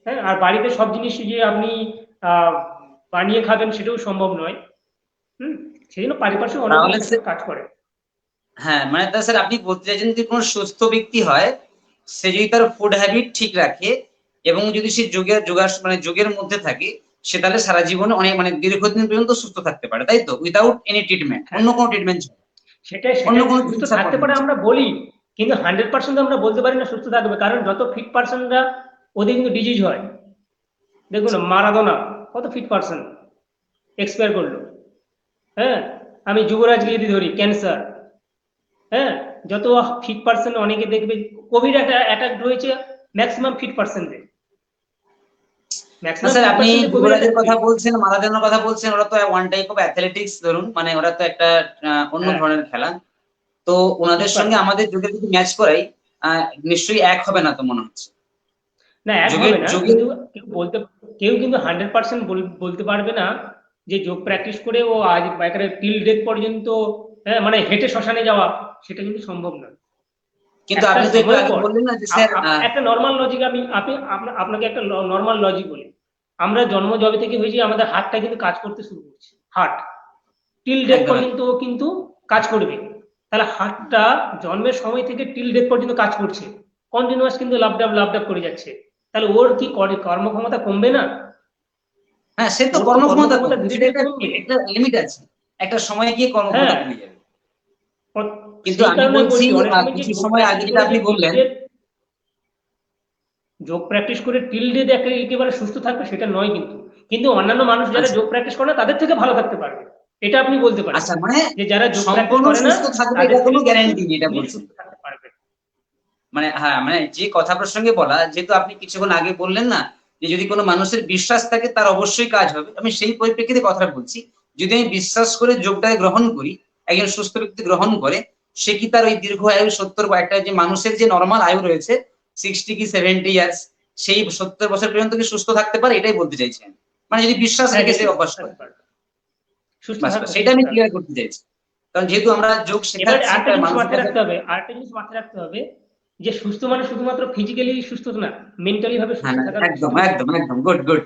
হ্যাঁ, আর বাড়িতে সব জিনিস যে আপনি আহ, বানিয়ে খাবেন সেটাও সম্ভব নয়। হুম, সেই জন্য পারিপার্শ্বিক অনেকগুলো তাহলে ফ্যাক্টর কাজ করে। হ্যাঁ মানে তা স্যার আপনি বলতে চাইছেন যদি কোনো সুস্থ ব্যক্তি হয়, সে যদি তার ফুড হ্যাবিট ঠিক রাখে এবং যদি সে মানে যোগের মধ্যে থাকে, সে তাহলে সারা জীবনে অনেক মানে দীর্ঘদিন পর্যন্ত সুস্থ থাকতে পারে, তাই তো? উইদাউট এনি ট্রিটমেন্ট, হ্যাঁ, অন্য কোনো ট্রিটমেন্ট, সেটাই অন্য সেটাই কোনো সুস্থ চিকিৎসা থাকতে পদ্ধতি পারে ছাড়া। আমরা বলি, কিন্তু 100% আমরা বলতে পারি না সুস্থ থাকবে, কারণ যত ফিট পার্সনরা ওদের কিন্তু ডিজিজ হয়। দেখুন না, মারাদোনা কত ফিট পার্সন, এক্সপায়ার করলো। হ্যাঁ, আমি যুবরাজকে যদি ধরি, ক্যান্সার। হ্যাঁ, যত ফিট পার্সন অনেকে দেখবে, কোভিড একটা অ্যাটাক রয়েছে ম্যাক্সিমাম ফিট পার্সেন্টে, না ম্যাক্সিমাম স্যার ফিট আপনি পার্সেন্টে কোভিড যুবরাজের অ্যাটাক কথা হয়েছে। বলছেন, মারাদোনার কথা বলছেন, ওরা তো ওয়ান টাইপ অফ অ্যাথলেটিক্স ধরুন, মানে ওরা তো একটা অন্য হ্যাঁ, ধরনের খেলা। তো ফিট ওনাদের সঙ্গে পার্সেন্ট, আমাদের যুগের যদি ম্যাচ করাই, নিশ্চয়ই এক হবে না তো মনে হচ্ছে। না এক যুগের হবে না, যুগের কিন্তু কেউ কিন্তু 100% বলতে পারবে না যে যোগ প্র্যাকটিস করে ও আজ একেবারে টিল ডেথ পর্যন্ত, হ্যাঁ মানে হেঁটে শ্মশানে যাওয়া, সেটা কিন্তু সম্ভব না। কিন্তু একটা আপনি তো একটু সময়ের আগে পর বললেন না যে স্যার একটা নর্মাল লজিক, আপনাকে একটা নর্মাল লজিক বলি। আমরা জন্ম জবে থেকে হয়েছি, আমাদের হার্টটা কিন্তু কাজ করতে শুরু করছে, হার্ট টিল ডেথ একদম একদম। পর্যন্ত ও কিন্তু কাজ করবে। তাহলে হার্টটা জন্মের সময় থেকে টিল ডেথ পর্যন্ত কাজ করছে, কন্টিনিউয়াস কিন্তু লাভ ডাব করে যাচ্ছে। তাহলে ওর কি কর্মক্ষমতা কমবে না? হ্যাঁ সে তো ওর তো কর্মক্ষমতা কর্মক্ষমতা কমবে, ধীরে সেটা ধীরে একটা কমবে। একটা লিমিট আছে, একটা সময় গিয়ে কর্মক্ষমতা হ্যাঁ, কমে যাবে। কিন্তু সেই আমি কারণে আমি বলছি বলছি অনেক সময় যে কিছু যোগ সময় আগে প্র্যাকটিস যেটা করে আপনি যে বললেন, টিল ডেথ একেবারে সুস্থ থাকবে সেটা নয়, কিন্তু কিন্তু অন্যান্য মানুষ যারা আচ্ছা যোগ প্র্যাকটিস করে না তাদের থেকে ভালো থাকতে পারবে, এটা আপনি বলতে পারেন। আচ্ছা, মানে যে যারা যোগ প্র্যাকটিস সম্পূর্ণ করে না সুস্থ থাকবে তাদের এটা থেকে কোনো কিন্তু গ্যারান্টি নেই, এটা উনি বলছেন? সুস্থ থাকতে পারবেন। মানে হ্যাঁ মানে যে কথা প্রসঙ্গে বলা, যেহেতু আপনি কিছুক্ষণ আগে বললেন না যে যদি কোনো মানুষের বিশ্বাস থাকে তার অবশ্যই কাজ হবে, আমি সেই পরিপ্রেক্ষিতে কথা বলছি। যদি আমি বিশ্বাস করে যোগটাকে গ্রহণ করি, একজন সুস্থ ব্যক্তি গ্রহণ করে, সে কি তার ওই দীর্ঘ আয়ু 70 বা একটা যে মানুষের যে নর্মাল আয়ু রয়েছে 60 কি 70 ইয়ার্স, সেই 70 বছর পর্যন্ত কি সুস্থ থাকতে পারে, এটাই বলতে চাইছেন? মানে যদি বিশ্বাস হ্যাঁ, রেখে সে নিশ্চয়ই সুস্থ অভ্যাস করে। থাকতে পারবে, সুস্থ বাস বাস, থাকবে, সেটা সুস্থ আমি থাকবে। ক্লিয়ার করতে চাইছি। কারণ যেহেতু আমরা যোগ এবার শেখাচ্ছি আরেকটা একটা জিনিস মানুষের মাথায় কাছে। রাখতে হবে, যে সুস্থ মানে শুধুমাত্র ফিজিক্যালি সুস্থ না, মেন্টালি ভাবে হ্যাঁ সুস্থ না, থাকার একদম সেটাও একদম জরুরি। একদম, গুড গুড।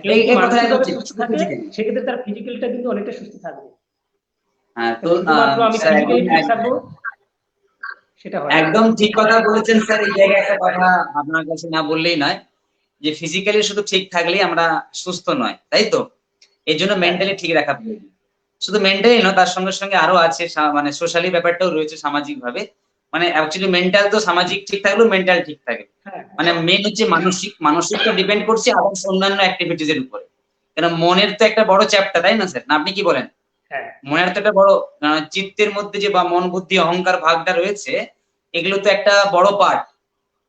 কেউ এই যদি এই কথা মানসিক একদম ভাবে ঠিক, সুস্থ শুধু থাকে, ফিজিক্যালি। সেক্ষেত্রে তার ফিজিক্যালটা কিন্তু অনেকটা সুস্থ থাকবে। হ্যাঁ তো শুধুমাত্র আমি স্যার একদম ফিজিক্যালি ফিট থাকবো সেটা হয় না। একদম ঠিক কথা বলেছেন স্যার। এই জায়গায় একটা কথা আপনার কাছে না বললেই নয়, যে ফিজিক্যালি শুধু ঠিক থাকলেই আমরা সুস্থ নয়, তাই তো? এর জন্য হ্যাঁ, মেন্টালি ঠিক রাখা প্রয়োজন। শুধু মেন্টালি নয়, তার সঙ্গে সঙ্গে আরো আছে মানে সোশ্যালি ব্যাপারটাও রয়েছে, সামাজিক ভাবে। মানে অ্যাকচুয়ালি মেন্টাল তো সামাজিক ঠিক থাকলেও মেন্টাল ঠিক থাকে। হ্যাঁ, মানে মেন হচ্ছে মানসিক, মানসিকটা ডিপেন্ড করছে আদার্স অন্যান্য অ্যাক্টিভিটিজ এর উপরে। কেন মনের তো একটা বড় চ্যাপ্টার, তাই না স্যার? না আপনি কি বলেন? হ্যাঁ, মনের তো একটা বড় চিত্তের মধ্যে যে বা মন বুদ্ধি অহংকার ভাগটা রয়েছে, এগুলো তো একটা বড় পার্ট।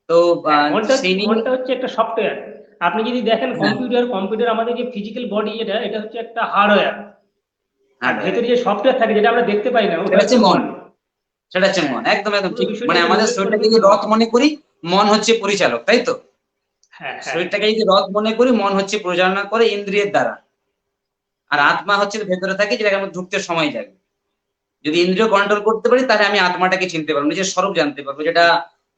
তো হ্যাঁ, সেই নিয়ে মনটা হচ্ছে একটা সফটওয়্যার। আপনি যদি দেখেন হ্যাঁ কম্পিউটার আমাদের যে ফিজিক্যাল বডি, এটা হচ্ছে একটা হার্ডওয়্যার। আর হার্ডওয়্যার, ভেতরে যে সফটওয়্যার থাকে যেটা আমরা দেখতে পাই না, ওটা সেটা হচ্ছে হচ্ছে মন, মন। সেটা হচ্ছে হ্যাঁ, মন, একদম একদম পুরো ঠিক। বিষয়টা মানে হচ্ছে আমাদের মনের উপরে শরীরটাকে যদি কিন্তু রথ নির্ভর মনে করে। করি, মন হচ্ছে পরিচালক, তাই তো? হ্যাঁ, হ্যাঁ, শরীরটাকে যদি রথ মনে করি, মন হচ্ছে পরিচালনা করে ইন্দ্রিয়ের দ্বারা। আর হুম, আত্মা হচ্ছে ভেতরে থাকে, যেটাকে আমরা ঢুকতে সময় যাবে। যদি ইন্দ্রিয় কন্ট্রোল করতে পারি, তাহলে আমি আত্মাটাকে চিনতে পারবো, নিজের স্বরূপ জানতে পারবো, যেটা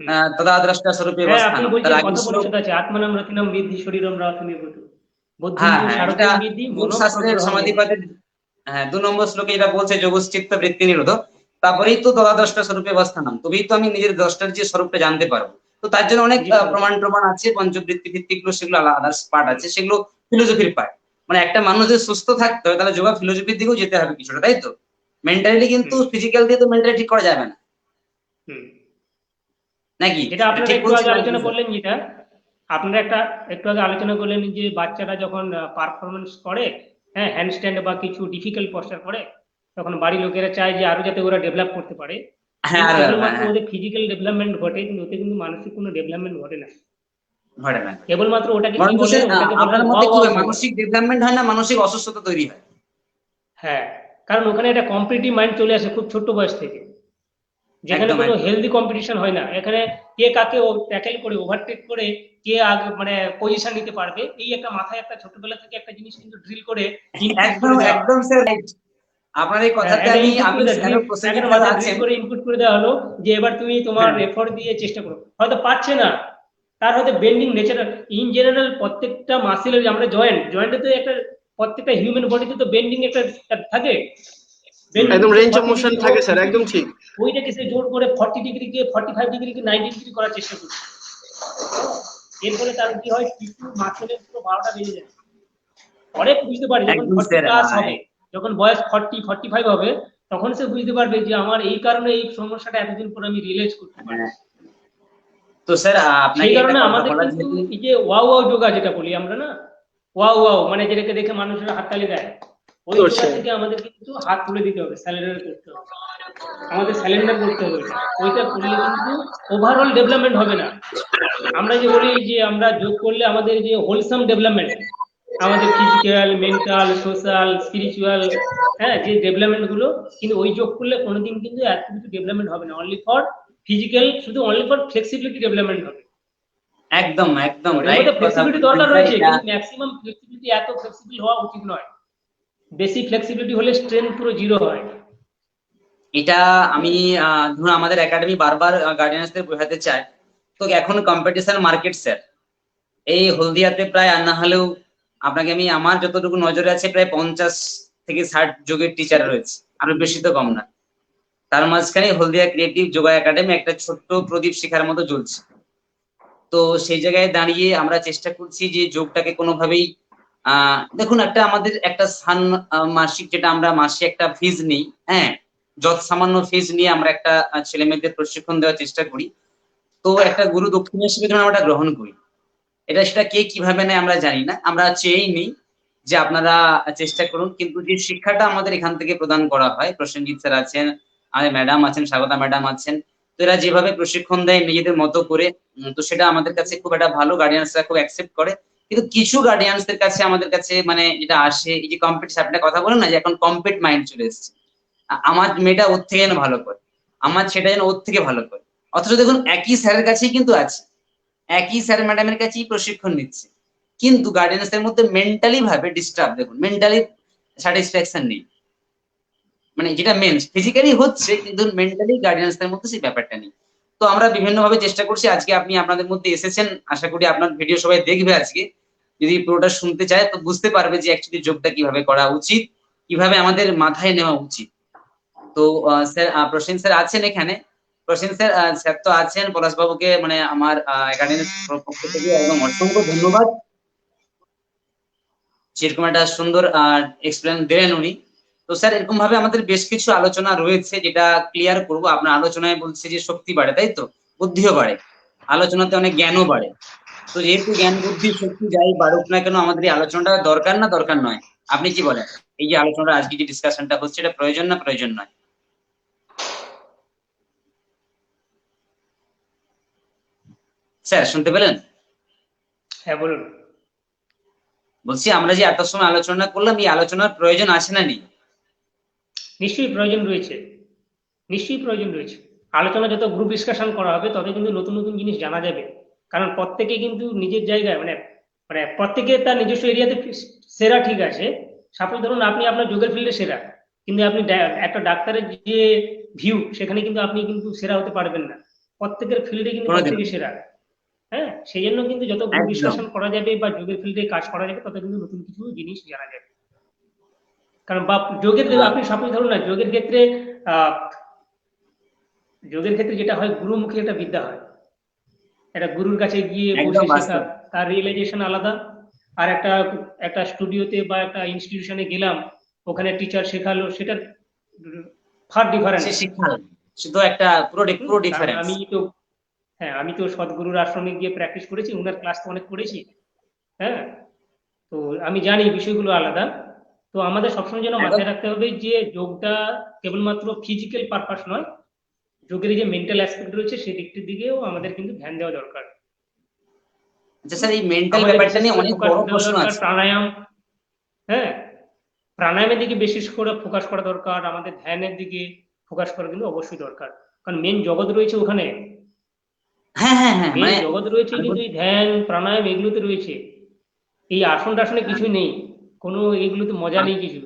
হুম, হুম। তদাদ্রষ্টা স্বরূপে হ্যাঁ, আপনি অবস্থানম, তার বলছেন আগের শ্লোক। কথোপনিষদ আছে, আত্মানাম রথিনাম বিদ্ধি শরীরম রথমিভূত, বুদ্ধিম হ্যাঁ তু হ্যাঁ, এটা সারথিম বিদ্ধি যোগ মনঃ শাস্ত্রের প্রগ্রহণ মূঢ়। সমাধিপাদের, হ্যাঁ 2 নম্বর শ্লোকে এটা বলছে, যোগশ্চিত্ত বৃত্তি নিরোধ। তারপরেই তো দ্রষ্টা স্বরূপে অবস্থানম, তবেই তো আমি নিজের দ্রষ্টার যে স্বরূপটা জানতে পারবো। তো তার জন্য অনেক নিজের স্বরূপ। প্রমাণ টমাণ আছে, পঞ্চবৃত্তি ভিত্তিক গুলো, সেগুলো আলাদা পার্ট আছে, সেগুলো ফিলোসফির পার্ট। মানে একটা মানুষ যদি সুস্থ থাকতে হয়, তাহলে যোগা ফিলোসফির দিকেও যেতে হবে কিছুটা, তাই তো? মেন্টালি কিন্তু হুম, ফিজিক্যাল দিয়ে তো মেন্টালি ঠিক করা যাবে না, হুম। নাকি? যেটা এটা আপনারা ঠিক একটু বলছি আগে না ভুল আলোচনা স্যার? করলেন, আপনারা একটু আগে আলোচনা করলেন যে বাচ্চারা যখন পারফরমেন্স করে হ্যাঁ হ্যান্ডস্ট্যান্ড বা কিছু ডিফিকাল্ট পশ্চার করে, তখন বাড়ির লোকেরা চায় যে আরো যাতে ওরা ডেভেলপ করতে পারে। হ্যাঁ, কিন্তু আর কেবলমাত্র হ্যাঁ, ওদের ফিজিক্যাল ডেভেলপমেন্ট ঘটে, কিন্তু ওতে কিন্তু মানসিক কোনো ডেভেলপমেন্ট ঘটে না। ঘটে না। কেবলমাত্র ওটাকে কি বরঞ্চ বলে, স্যার ওটাকে বলে আপনার মতে ওয়াও কি ওয়াও হয়, যোগা। মানসিক ডেভেলপমেন্ট হয় না, মানসিক অসুস্থতা তৈরি হয়? হ্যাঁ, কারণ ওখানে একটা কম্পিটিটিভ মাইন্ড চলে আসে খুব ছোট্ট বয়স থেকে, যেখানে একদম কোনো একদম হেলদি কম্পিটিশন হয় না। এখানে কে কাকে ট্যাকেল করে ওভারটেক করে কে আগে মানে পজিশন নিতে পারবে, এই একটা মাথায় একটা ছোটবেলা থেকে একটা জিনিস কিন্তু ড্রিল করে ইনপুট একদম করে দেওয়া হয়। একদম স্যার রাইট। আপনার এই হ্যাঁ, কথাতে একটা আমি ইনপুট আমি করে দেওয়া আরো ড্রিল, প্রসেনজিৎ একের স্যার মাথায় ড্রিল আছেন। করে ইনপুট করে দেওয়া হলো যে এবার তুমি তোমার হ্যাঁ, এফোর্ট দিয়ে চেষ্টা করো, হয়তো পারছে না, তার হয়তো বেন্ডিং ন্যাচারাল ইন জেনারেল প্রত্যেকটা মাসেলের, আমরা জয়েন্টে তো একটা, প্রত্যেকটা হিউম্যান বডিতে তো বেন্ডিং একটা থাকে, বেন্ডিং একদম সে রেঞ্জ অফ 40 মোশন ডিগ্রি হোক থাকে স্যার, 50 একদম ডিগ্রি, ঠিক। ওইটাকে সে জোর করে 40 ডিগ্রিকে 45 ডিগ্রিকে 90 ডিগ্রি করার চেষ্টা করছে। এর ফলে তার কি হয়, টিস্যু মাসেলের পুরো 12টা বেজে যায়। পরে বুঝতে পারে যখন একদম 40 স্যার। প্লাস হবে, যখন বয়স 40 45 হবে, তখন সে বুঝতে পারবে যে আমার এই কারণে এই সমস্যাটা এতদিন পর আমি রিয়েলাইজ করতে পারছি। তো স্যার সেই আপনাকে একটা কারণে কথা আমাদের বলা, কিন্তু যেহেতু এই যে ওয়াও ওয়াও যোগা যেটা বলি আমরা না, ওয়াও ওয়াও মানে যেটাকে দেখে মানুষেরা হাততালি দেয়, ওই যোগা করছে। থেকে আমাদের কিন্তু হাত তুলে দিতে হবে, স্যালেন্ডার করতে হবে, আমাদের স্যালেন্ডার করতে হবে। ওইটা করলে কিন্তু ওভারঅল ডেভেলপমেন্ট হবে না। আমরা যে বলি যে আমরা যোগ করলে আমাদের যে হোলসাম ডেভেলপমেন্ট, আমাদের ফিজিক্যাল, মেন্টাল, সোশ্যাল, স্পিরিচুয়াল, হ্যাঁ, যে ডেভেলপমেন্ট গুলো, কিন্তু ওই যোগ করলে কোনোদিন কিন্তু এত কিছু ডেভেলপমেন্ট হবে না। অনলি ফর ফিজিক্যাল, শুধু অনলি ফর ফ্লেক্সিবিলিটি ডেভেলপমেন্ট হবে। একদম একদম বডির রাইট মধ্যে কথা ফ্লেক্সিবিলিটি বলছেন দরকার স্যার। রয়েছে, এটা কিন্তু ম্যাক্সিমাম ফ্লেক্সিবিলিটি এত ফ্লেক্সিবল হওয়া উচিত নয়। বেশি ফ্লেক্সিবিলিটি হলে স্ট্রেংথ পুরো জিরো হয়। এটা আমি ধরুন আমাদের একাডেমি বারবার গার্ডিয়ানসদের বোঝাতে চায়। তো এখন কম্পিটিশন মার্কেট স্যার, এই হলদিয়াতে প্রায় আর না হলেও আপনাকে আমি, আমার যতটুকু নজরে আছে, প্রায় 50 থেকে 60 যোগের টিচার রয়েছে, আরো বেশি তো কম না। তার মাঝখানে হলদিয়া ক্রিয়েটিভ যোগা একাডেমি একটা ছোট্ট প্রদীপ শিখার মতো জ্বলছে। তো সেই জায়গায় দাঁড়িয়ে আমরা চেষ্টা করছি যে যোগটাকে কোনোভাবেই দেখুন, একটা আমাদের একটা মাসিক, যেটা আমরা মাসে একটা ফিজ নিই, হ্যাঁ, যত সামান্য ফিজ নিয়ে আমরা একটা ছেলে মেয়েদের প্রশিক্ষণ দেওয়ার চেষ্টা করি। তো একটা গুরু দক্ষিণা হিসেবে যখন আমরা গ্রহণ করি, সেটা কে কিভাবে নেয় আমরা জানি না, আমরা চেয়েই নিই যে আপনারা চেষ্টা করুন। কিন্তু যে শিক্ষাটা আমাদের এখান থেকে প্রদান করা হয়, প্রসেনজিৎ স্যার আছেন, আমাদের ম্যাডাম আছেন, স্বাগতা ম্যাডাম আছেন, তো এরা যেভাবে প্রশিক্ষণ দেয় নিজেদের মতো করে, তো সেটা আমাদের কাছে খুব একটা ভালো, গার্ডিয়ানসরা খুব অ্যাকসেপ্ট করে। কিন্তু কিছু গার্ডিয়ানসদের কাছে, আমাদের কাছে মানে যেটা আসে, এই যে কম্পিটিশন, আপনার কথা বলেন না যে এখন কম্পিট মাইন্ড চলে এসেছে, আমার মেয়েটা ওর থেকে যেন ভালো করে, আমার সেটা যেন ওর থেকে ভালো করে। অথচ দেখুন একই স্যারের কাছেই কিন্তু আছে, একই স্যার ম্যাডামের কাছেই প্রশিক্ষণ নিচ্ছে, কিন্তু গার্ডিয়ানসদের মধ্যে মেন্টালি ভাবে ডিস্টার্ব, দেখুন মেন্টালি স্যাটিসফ্যাকশন নেই। মানে যেটা মেন ফিজিক্যালি হচ্ছে, কিন্তু মেন্টালি গার্ডিয়ানসদের মধ্যে সেই ব্যাপারটা নেই। তো আমরা বিভিন্ন ভাবে চেষ্টা করছি। আজকে আপনি আপনাদের মধ্যে এসেছেন, আশা করি আপনার ভিডিও সবাই দেখবে আজকে, যদি পুরোটা শুনতে চায় তো বুঝতে পারবে যে অ্যাকচুয়ালি যোগটা কিভাবে করা উচিত, কিভাবে আমাদের মাথায় নেওয়া উচিত। তো স্যার, প্রসেন স্যার আছেন এখানে, প্রসেন স্যার, স্যার তো আছেন, পলাশ বাবুকে মানে আমার একাডেমির পক্ষ থেকে একদম অসংখ্য ধন্যবাদ, যেরকম একটা সুন্দর এক্সপ্লেন দিলেন উনি। তো স্যার, এরকম ভাবে আমাদের বেশ কিছু আলোচনা রয়েছে, যেটা ক্লিয়ার করব। আপনার আলোচনায় বলছে যে শক্তি বাড়ে, তাই তো, বুদ্ধিও বাড়ে, আলোচনাতে অনেক জ্ঞানও বাড়ে। তো যেহেতু জ্ঞান বুদ্ধি শক্তি যাই বাড়ুক না কেন, আমাদের এই আলোচনাটা দরকার না দরকার নয়? আপনি কি বলেন, এই যে আলোচনাটা আজকে যে ডিসকাশনটা হচ্ছে, এটা প্রয়োজন না প্রয়োজন নয়? স্যার শুনতে পেলেন? হ্যাঁ বলুন। বলছি আমরা যে এত সময় আলোচনা করলাম, এই আলোচনার প্রয়োজন আছে না নেই? নিশ্চয়ই প্রয়োজন রয়েছে, নিশ্চয়ই প্রয়োজন রয়েছে। আলোচনা যত গ্রুপ ডিসকাশন করা হবে, তত কিন্তু নতুন নতুন জিনিস জানা যাবে। কারণ প্রত্যেকে কিন্তু নিজের জায়গায় মানে মানে প্রত্যেকে তার নিজস্ব এরিয়াতে সেরা, ঠিক আছে। সাপোজ ধরুন আপনি আপনার যোগের ফিল্ডে সেরা, কিন্তু আপনি একটা ডাক্তারের যে ভিউ, সেখানে কিন্তু আপনি কিন্তু সেরা হতে পারবেন না। প্রত্যেকের ফিল্ডে কিন্তু কোনোদিন। প্রত্যেকে সেরা। হ্যাঁ, সেই জন্য কিন্তু যত গ্রুপ একদম ডিসকাশন করা যাবে বা যোগের ফিল্ডে কাজ করা যাবে, তত কিন্তু নতুন কিছু জিনিস জানা যাবে। কারণ বা যোগের, আপনি সাপোজ ধরুন না, আহ যোগের ক্ষেত্রে যেটা হয়, গুরুমুখী একটা বিদ্যা হয়। একটা গুরুর কাছে গিয়ে একদম বসে শেখা, বাস্তব। তার রিয়েলাইজেশন আলাদা। আর একটা স্টুডিওতে বা একটা ইনস্টিটিউশনে গেলাম, ওখানে টিচার শেখালো, সেটার ফার সে ডিফারেন্স। শিক্ষা শুধু একটা পুরো পুরো কারণ ডিফারেন্স। আমি তো সদ্গুরুর আশ্রমে গিয়ে প্র্যাকটিস করেছি, ওনার ক্লাস তো অনেক করেছি। হ্যাঁ, তো আমি জানি বিষয়গুলো আলাদা। তো আমাদের সবসময় যেন একদম। মাথায় রাখতে হবে যে যোগটা কেবলমাত্র ফিজিক্যাল পারপাস নয়, যোগের যে মেন্টাল অ্যাসপেক্ট রয়েছে সেদিকটির দিকেও আমাদের কিন্তু ধ্যান দেওয়া দরকার। আচ্ছা স্যার, এই মেন্টাল আমাদের ব্যাপারটা বিশেষ নিয়ে করে অনেক ফোকাস বড় দেওয়া প্রশ্ন দরকার আছে। প্রাণায়াম। হ্যাঁ, প্রাণায়ামের দিকে বিশেষ করে ফোকাস করা দরকার, আমাদের ধ্যানের দিকে ফোকাস করা কিন্তু অবশ্যই দরকার, কারণ মেন জগৎ রয়েছে ওখানে। হ্যাঁ হ্যাঁ হ্যাঁ, মেন মানে জগৎ রয়েছে আমি কিন্তু এই ধ্যান প্রাণায়াম এগুলোতে রয়েছে। এই আসন টাসনে কিছুই নেই, কোনো এগুলোতে মজা নেই কিছু।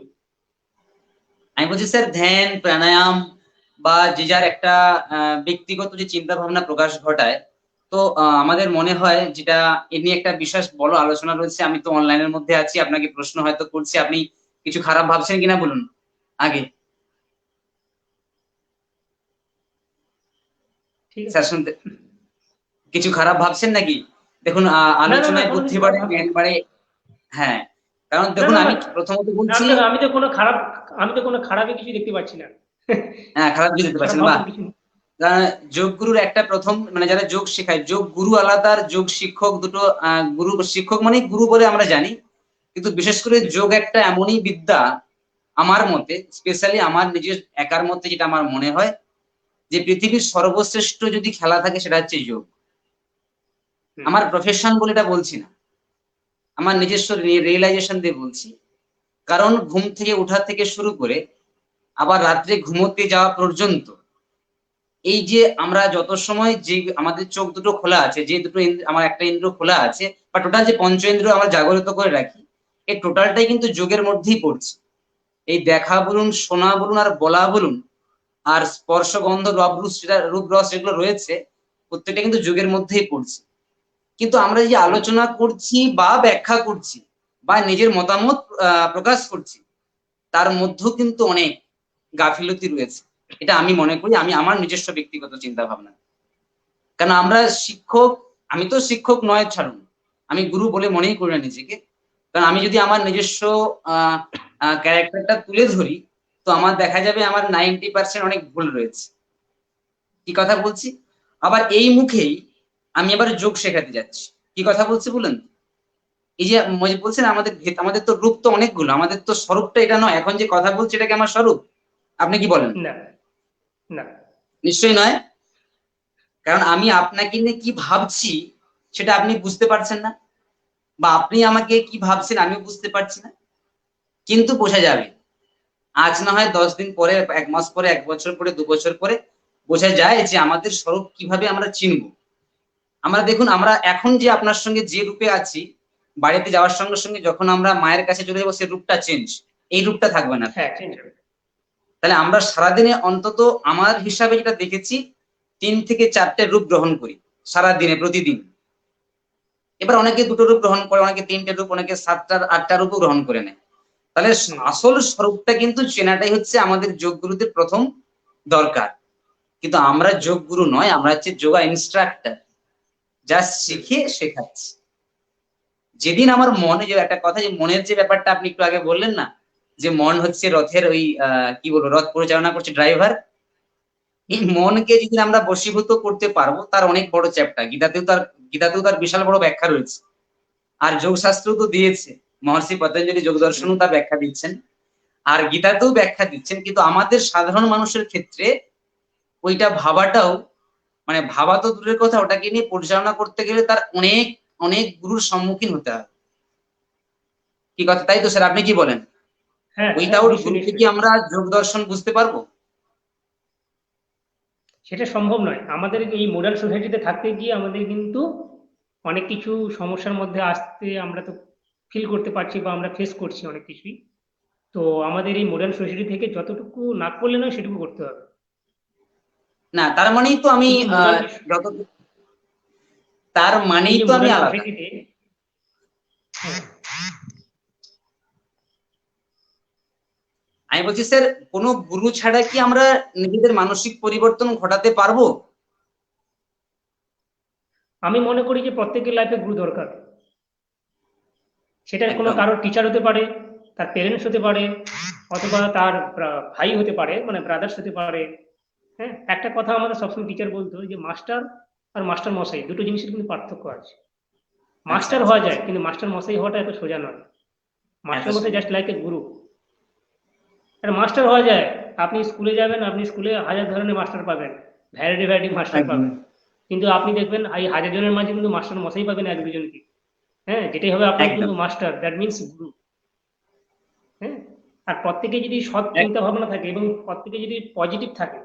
আমি বলছি স্যার, ধ্যান প্রাণায়াম বা যে যার একটা ব্যক্তিগত যে চিন্তা ভাবনা প্রকাশ ঘটায়, তো আমাদের মনে হয় যেটা এ নিয়ে একটা বিশেষ বড় আলোচনা রয়েছে। আমি তো অনলাইনের মধ্যে আছি, আপনাকে প্রশ্ন হয়তো করছি, আপনি কিছু খারাপ ভাবছেন কিনা বলুন আগে। ঠিক আছে। স্যার শুনতে কিছু খারাপ ভাবছেন নাকি? দেখুন, না না না, আলোচনায় কোনো বুদ্ধি কিছু বাড়ে, খারাপ ভাবছি জ্ঞান না। বাড়ে। হ্যাঁ, কারণ না দেখুন না না, আমি প্রথমত বলছি, আমি তো কোনো খারাপ, আমি তো কোনো খারাপই কিছু দেখতে পাচ্ছি না। হ্যাঁ খারাপ কিছু দিতে খারাপ পারছেন, বাহ। ভাববার কিছু নেই। যোগ গুরুর একটা প্রথম, মানে যারা যোগ শেখায়, যোগ গুরু আলাদা আর যোগ শিক্ষক দুটো। গুরু শিক্ষক মানে গুরু বলে আমরা জানি, কিন্তু বিশেষ করে যোগ একটা এমনই বিদ্যা, আমার মতে, স্পেশালি আমার নিজের একার মতে যেটা আমার মনে হয়, যে পৃথিবীর সর্বশ্রেষ্ঠ যদি খেলা থাকে সেটা হচ্ছে যোগ। হুম, আমার প্রফেশন বলে এটা বলছি না, আমার নিজস্ব রিয়েলাইজেশন দিয়ে বলছি। কারণ ঘুম থেকে ওঠা থেকে শুরু করে আবার রাত্রে ঘুমোতে যাওয়া পর্যন্ত, এই যে আমরা যত সময় যে আমাদের চোখ দুটো খোলা আছে, যে দুটো আমার একটা ইন্দ্র খোলা আছে, বা টোটাল যে পঞ্চ ইন্দ্র আমরা জাগ্রত করে রাখি, এই টোটালটাই কিন্তু যোগের মধ্যেই পড়ছে। এই দেখা বলুন, শোনা বলুন, আর বলা বলুন, আর স্পর্শ গন্ধ রূপ রস যেগুলো রয়েছে, প্রত্যেকটা কিন্তু যোগের মধ্যেই পড়ছে। কিন্তু আমরা যে হুম, আলোচনা করছি বা ব্যাখ্যা করছি বা নিজের মতামত প্রকাশ করছি, তার মধ্যেও কিন্তু অনেক গাফিলতি রয়েছে। এটা আমি মনে করি, আমি আমার নিজস্ব ব্যক্তিগত চিন্তা ভাবনা। কারণ আমরা শিক্ষক, আমি তো শিক্ষক নয় ছাড়ুন, আমি গুরু বলে মনেই করি না নিজেকে। কারণ আমি যদি আমার নিজস্ব ক্যারেক্টারটা তুলে ধরি, তো আমার দেখা যাবে আমার 90% অনেক ভুল রয়েছে। কি কথা বলছি? আবার এই মুখেই আমি আবার যোগ শেখাতে যাচ্ছি। কি কথা বলছি বলুন? এই যে বলছেন আমাদের আমাদের তো রূপ তো অনেকগুলো, আমাদের তো স্বরূপটা এটা নয়। এখন যে কথা বলছি এটা কি আমার স্বরূপ? আপনি কি বলেন? না না, নিশ্চয়ই নয়। কারণ আমি আপনাকে নিয়ে কি ভাবছি সেটা আপনি বুঝতে পারছেন না, বা আপনি আমাকে কি ভাবছেন আমি বুঝতে পারছি না। কিন্তু বোঝা যাবে, আজ না হয় 10 দিন পরে, 1 মাস পরে, 1 বছর পরে, 2 বছর পরে বোঝা যায় যে আমাদের স্বরূপ কিভাবে আমরা চিনব। আমরা দেখুন, আমরা এখন যে আপনার সঙ্গে যে রূপে আছি, বাড়িতে যাওয়ার সঙ্গে সঙ্গে যখন আমরা মায়ের কাছে চলে যাবো, সেই রূপটা চেঞ্জ, এই রূপটা থাকবে না। হ্যাঁ চেঞ্জ হবে। তাহলে আমরা সারাদিনে অন্তত, আমার হিসাবে যেটা দেখেছি, 3 থেকে 4টে রূপ গ্রহণ করি সারাদিনে, প্রতিদিন। এবার অনেকে 2টো রূপ গ্রহণ করে, অনেকে 3টে রূপ, অনেকে 7টা 8টা রূপও গ্রহণ করে নেয়। তাহলে হুম, আসল স্বরূপটা কিন্তু চেনাটাই হচ্ছে আমাদের যোগ গুরুদের প্রথম দরকার। কিন্তু আমরা যোগ গুরু নয়, আমরা হচ্ছে যোগা ইনস্ট্রাক্টর, যা হুম, শিখে শেখাচ্ছি। যেদিন আমার মনে, যে একটা কথা, যে মনের যে ব্যাপারটা আপনি একটু আগে বললেন না, যে মন হচ্ছে রথের ওই কি বলবো, রথ পরিচালনা করছে ড্রাইভার। এই হুম, মনকে যদি আমরা বশীভূত করতে পারবো, তার অনেক বড় চ্যাপ্টার। গীতাতেও তার বিশাল বড় ব্যাখ্যা রয়েছে, আর যোগশাস্ত্র তো দিয়েছে। মহর্ষি পতঞ্জলি যোগ হুম। দর্শনও তার ব্যাখ্যা দিচ্ছেন, আর গীতাতেও ব্যাখ্যা দিচ্ছেন। কিন্তু আমাদের সাধারণ মানুষের ক্ষেত্রে ওইটা ভাবাটাও, মানে ভাবা তো দূরের কথা, ওটাকে নিয়ে পরিচালনা করতে গেলে তার অনেক অনেক গুরুর সম্মুখীন হতে হয়। কি কথা, তাই তো স্যার? আপনি কি বলেন? হ্যাঁ হ্যাঁ, উইথাউট নিশ্চয়ই গুরুকে কি নিশ্চয়ই। আমরা যোগ দর্শন বুঝতে পারবো? সেটা সম্ভব নয়। আমাদের এই মডার্ন সোসাইটিতে থাকতে গিয়ে আমাদের কিন্তু অনেক কিছু সমস্যার মধ্যে আসতে আমরা তো ফিল করতে পারছি, বা আমরা ফেস করছি অনেক কিছুই। তো আমাদের এই মডার্ন সোসাইটি থেকে যতটুকু না করলে নয় সেটুকু করতে হবে। না, তার মানেই তো আমি এই যে মডার্ন যত তার এই মানেই যে তো আমি মডার্ন আলাদা। সোসাইটিতে, আমি বলছি স্যার, কোনো গুরু ছাড়া কি আমরা নিজেদের মানসিক পরিবর্তন ঘটাতে পারবো? আমি মনে করি যে প্রত্যেকের লাইফে গুরু দরকার। সেটা কোনো একদম। কারোর টিচার হতে পারে, তার প্যারেন্টস হতে পারে, অথবা তার ভাই হতে পারে, মানে ব্রাদার্স হতে পারে। হ্যাঁ, একটা কথা আমাদের সবসময় টিচার বলতো যে মাস্টার আর মাস্টার মশাই দুটো জিনিসের কিন্তু পার্থক্য আছে। আচ্ছা মাস্টার আচ্ছা হওয়া যায়, আচ্ছা। কিন্তু মাস্টার মশাই হওয়াটা এত সোজা নয়। এত মাস্টার মশাই সুন্দর। জাস্ট লাইক এ গুরু। একটা মাস্টার হওয়া যায়। আপনি স্কুলে যাবেন, আপনি স্কুলে হাজার ধরনের মাস্টার পাবেন, ভ্যারাইটি মাস্টার একদম পাবেন, কিন্তু আপনি দেখবেন এই হাজার জনের মাঝে কিন্তু মাস্টার মশাই পাবেন এক দুজনকে। হ্যাঁ, যেটাই হবে আপনার একদম কিন্তু মাস্টার, দ্যাট মিনস গুরু। হ্যাঁ, আর প্রত্যেকে যদি সৎ এক- চিন্তা ভাবনা থাকে এবং প্রত্যেকে যদি পজিটিভ থাকে,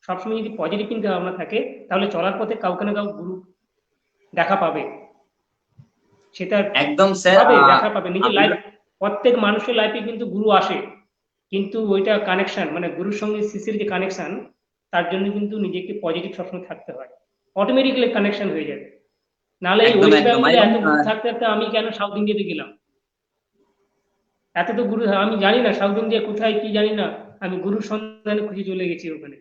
সবসময় যদি পজিটিভ চিন্তা ভাবনা থাকে, তাহলে চলার পথে কাউকে না কাউ গুরু দেখা পাবে। সেটা একদম স্যার। পাবে, দেখা পাবে নিজের লাইফ। আপনার প্রত্যেক মানুষের লাইফে কিন্তু গুরু আসে, কিন্তু ওইটা কানেকশন, মানে গুরুর সঙ্গে শিষ্যের যে কানেকশন, তার জন্য কিন্তু নিজেকে পজিটিভ সবসময় থাকতে হয়, অটোমেটিক্যালি কানেকশন হয়ে যাবে। নাহলে এই একদম ওয়েস্ট একদম বেঙ্গলে এবং এত গুরু থাকতে থাকতে আমি কেন সাউথ ইন্ডিয়াতে গেলাম? এত তো গুরু, আমি জানি না সাউথ ইন্ডিয়া কোথায় কি জানি না, আমি গুরুর সন্ধানে খুঁজে চলে গেছি ওখানে।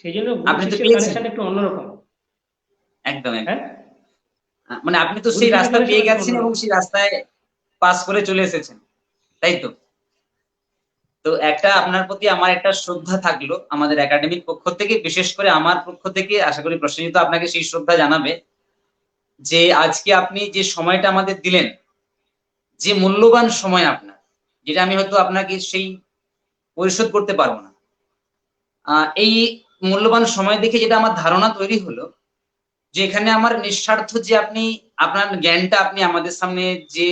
সেই জন্য গুরু আপনি তো শিষ্যের পেয়েছেন। কানেকশন একটু অন্যরকম। একদম একদম। হ্যাঁ, মানে আপনি তো গুরু সেই শিষ্যের রাস্তা কানেকশন পেয়ে একটু গেছেন এবং অন্যরকম। সেই রাস্তায় পাস করে চলে এসেছেন, তাই তো? তো একটা আপনার প্রতি আমার একটা শ্রদ্ধা থাকলো আমাদের একাডেমির পক্ষ থেকে, বিশেষ করে আমার পক্ষ থেকে, আশা করি প্রসেনজিৎ আপনাকে সেই শ্রদ্ধা জানাবে, যে আজকে আপনি যে সময়টা আমাদের দিলেন, যে মূল্যবান সময় আপনার, যেটা আমি হয়তো আপনাকে সেই পরিশোধ করতে পারবো না। এই মূল্যবান সময় দেখে যেটা আমার ধারণা তৈরি হলো, যে এখানে আমার নিঃস্বার্থ যে আপনি আপনার জ্ঞানটা আপনি আমাদের সামনে যে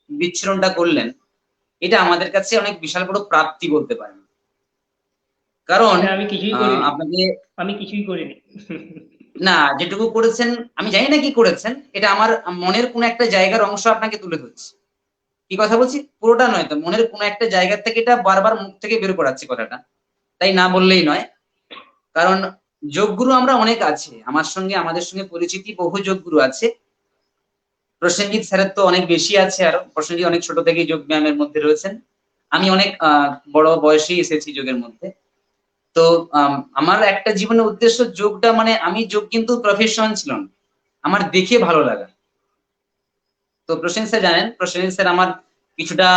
বিচ্ছুরণটা করলেন, এটা আমাদের কাছে অনেক বিশাল বড় প্রাপ্তি বলতে পারেন। কারণ এটা আমি কিছুই করিনি, আপনাকে আমি কিছুই করিনি। না, যেটুকু করেছেন আমি জানি না কি করেছেন, এটা আমার মনের কোন একটা জায়গার অংশ আপনাকে তুলে ধরছি। কি কথা বলছি? পুরোটা নয় তো, মনের কোন একটা জায়গা থেকে এটা বারবার মুখ থেকে বের করাচ্ছি কথাটা, তাই না বললেই নয়। কারণ যোগগুরু আমরা অনেক আছে, আমার সঙ্গে আমাদের সঙ্গে পরিচিতি বহু যোগগুরু আছে। প্রসেনজিৎ স্যারের তো অনেক বেশি আছে, আরো প্রসেনজিৎ অনেক ছোট থেকেই যোগ ব্যায়ামের মধ্যে রয়েছেন। আমি অনেক বড় বয়সেই এসেছি যোগের মধ্যে। তো আমার একটা জীবনের উদ্দেশ্য যোগটা, মানে আমি যোগ কিন্তু প্রফেশন ছিল না, আমার দেখে ভালো লাগা। তো প্রসেনজিৎ স্যার জানেন, প্রসেনজিৎ স্যার আমার কিছুটা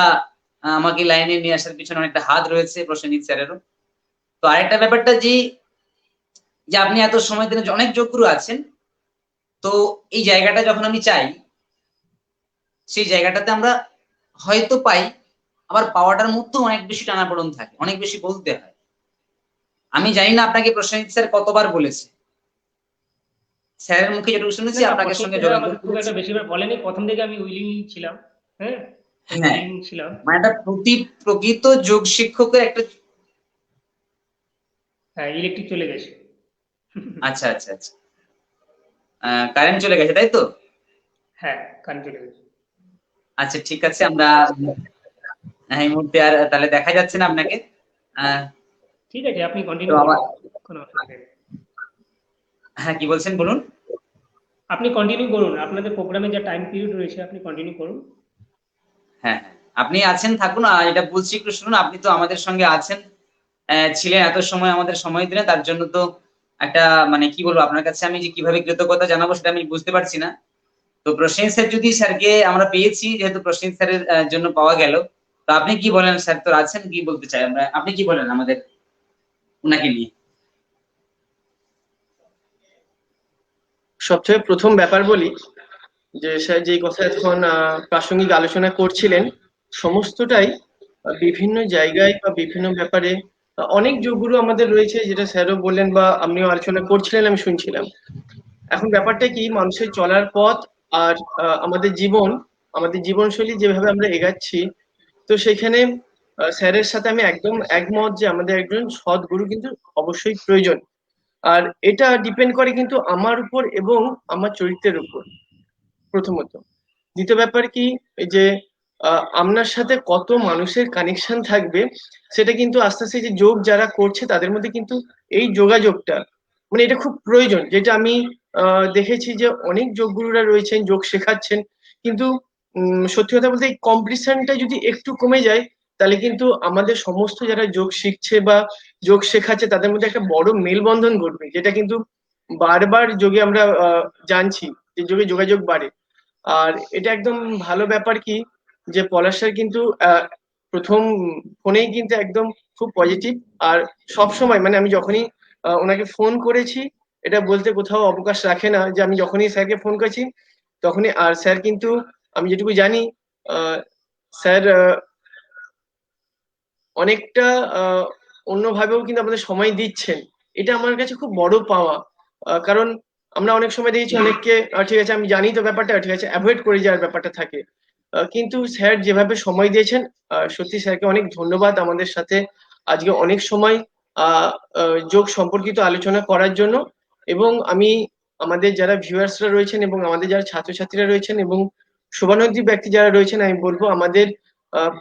আমাকে লাইনে নিয়ে আসার পিছনে অনেকটা হাত রয়েছে প্রসেনজিৎ স্যারেরও। তো আরেকটা ব্যাপারটা যে, যে আপনি এত সময় দিনে অনেক যোগগুরু আছেন, তো এই জায়গাটা যখন আমি চাই, সেই জায়গাটাতে আমরা হয়তো পাই, আবার পাওয়াটার মধ্যেও অনেক বেশি টানাপোড়েন থাকে, অনেক বেশি বলতে হয়। আমি জানি না আপনাকে প্রসেনজিৎ স্যার কতবার বলেছে, স্যারের মুখে যেটুকু না শুনেছি না, আপনার প্রসেনজিৎ সঙ্গে স্যার যোগাযোগ আমাকে খুব করেছি। একটা বেশিবার বলেনি, প্রথম থেকে আমি উইলিং ছিলাম। হ্যাঁ, হ্যাঁ, উইলিং ছিলাম। মানে একটা প্রকৃত যোগ শিক্ষকের একটা। হ্যাঁ, ইলেকট্রিক চলে গেছে। আচ্ছা আচ্ছা আচ্ছা, কারেন্ট চলে গেছে তাই তো? হ্যাঁ, কারেন্ট চলে গেছে। আচ্ছা ঠিক আছে, আমরা এই মুহূর্তে আর তাহলে দেখা যাচ্ছে না আপনাকে। আহ, ঠিক আছে, আপনি তো কন্টিনিউ আবার, করুন, কোনো অসুবিধা নেই। হ্যাঁ কি বলছেন বলুন। আপনি কন্টিনিউ করুন, আপনাদের প্রোগ্রামে যা টাইম পিরিয়ড রয়েছে আপনি কন্টিনিউ করুন। হ্যাঁ হ্যাঁ, আপনি আছেন থাকুন, আর এটা বলছি একটু শুনুন, আপনি তো আমাদের সঙ্গে আছেন, ছিলেন এত সময় আমাদের সময় দিলেন, তার জন্য তো একটা, মানে কি বলবো আপনার কাছে আমি যে কিভাবে কৃতজ্ঞতা জানাবো সেটা আমি বুঝতে পারছি না। তো প্রসেনজিৎ স্যার, যদি স্যারকে আমরা পেয়েছি, যেহেতু প্রসেনজিৎ স্যারের জন্য পাওয়া গেল, তো আপনি কি বলেন? স্যার তো আছেন, কি বলতে চাই আমরা, আপনি কি বলেন আমাদের ওনাকে নিয়ে? সবথেকে প্রথম ব্যাপার বলি, যে স্যার যেই কথা এখন প্রাসঙ্গিক আলোচনা করছিলেন, সমস্তটাই বিভিন্ন জায়গায় বা বিভিন্ন ব্যাপারে অনেক যোগগুরু আমাদের রয়েছে, যেটা স্যারও বললেন বা আপনিও আলোচনা করছিলেন, আমি শুনছিলাম। এখন ব্যাপারটা কি, মানুষের চলার পথ আর আমাদের জীবনশৈলী যেভাবে আমরা এগাচ্ছি, তো সেখানে স্যারের সাথে আমি একদম একমত যে আমাদের একজন সৎ গুরু কিন্তু অবশ্যই প্রয়োজন। আর এটা ডিপেন্ড করে কিন্তু আমার উপর এবং আমার চরিত্রের উপর, প্রথমত। দ্বিতীয় ব্যাপার কি, এই যে আপনার সাথে কত মানুষের কানেকশন থাকবে, সেটা কিন্তু আস্তে আস্তে যে যোগ যারা করছে তাদের মধ্যে কিন্তু এই যোগাযোগটা, মানে এটা খুব প্রয়োজন। যেটা আমি দেখেছি যে অনেক যোগগুরুরা রয়েছেন, যোগ শেখাচ্ছেন, কিন্তু সত্যি কথা বলতে এই কম্পিটিশনটা যদি একটু কমে যায়, তাহলে কিন্তু আমাদের সমস্ত যারা যোগ শিখছে বা যোগ শেখাচ্ছে তাদের মধ্যে একটা বড় মেলবন্ধন ঘটবে, যেটা কিন্তু বারবার যোগে আমরা জানছি যে যোগে যোগাযোগ বাড়ে। আর এটা একদম ভালো ব্যাপার কি, যে পলাশ স্যার কিন্তু প্রথম ফোনেই কিন্তু একদম খুব পজিটিভ। আর সব সময়, মানে আমি যখনই ওনাকে ফোন করেছি, এটা বলতে কোথাও অবকাশ রাখে না যে আমি যখনই স্যারকে ফোন করেছি তখনই। আর স্যার কিন্তু, আমি যেটুকু জানি, স্যার অনেকটা অন্যভাবেও কিন্তু আমাদের সময় দিচ্ছেন, এটা আমার কাছে খুব বড় পাওয়া। কারণ আমরা অনেক সময় দেখেছি অনেককে ঠিক আছে আমি জানি তো ব্যাপারটা, ঠিক আছে অ্যাভয়েড করে যাওয়ার ব্যাপারটা থাকে। কিন্তু স্যার যেভাবে সময় দিয়েছেন, সত্যি স্যারকে অনেক ধন্যবাদ আমাদের সাথে আজকে অনেক সময় যোগ সম্পর্কিত আলোচনা করার জন্য। এবং আমি আমাদের যারা ভিউয়ার্সরা রয়েছেন এবং আমাদের যারা ছাত্রছাত্রীরা রয়েছেন এবং শুভানুধ্বী ব্যক্তি যারা রয়েছেন, আমি বলবো আমাদের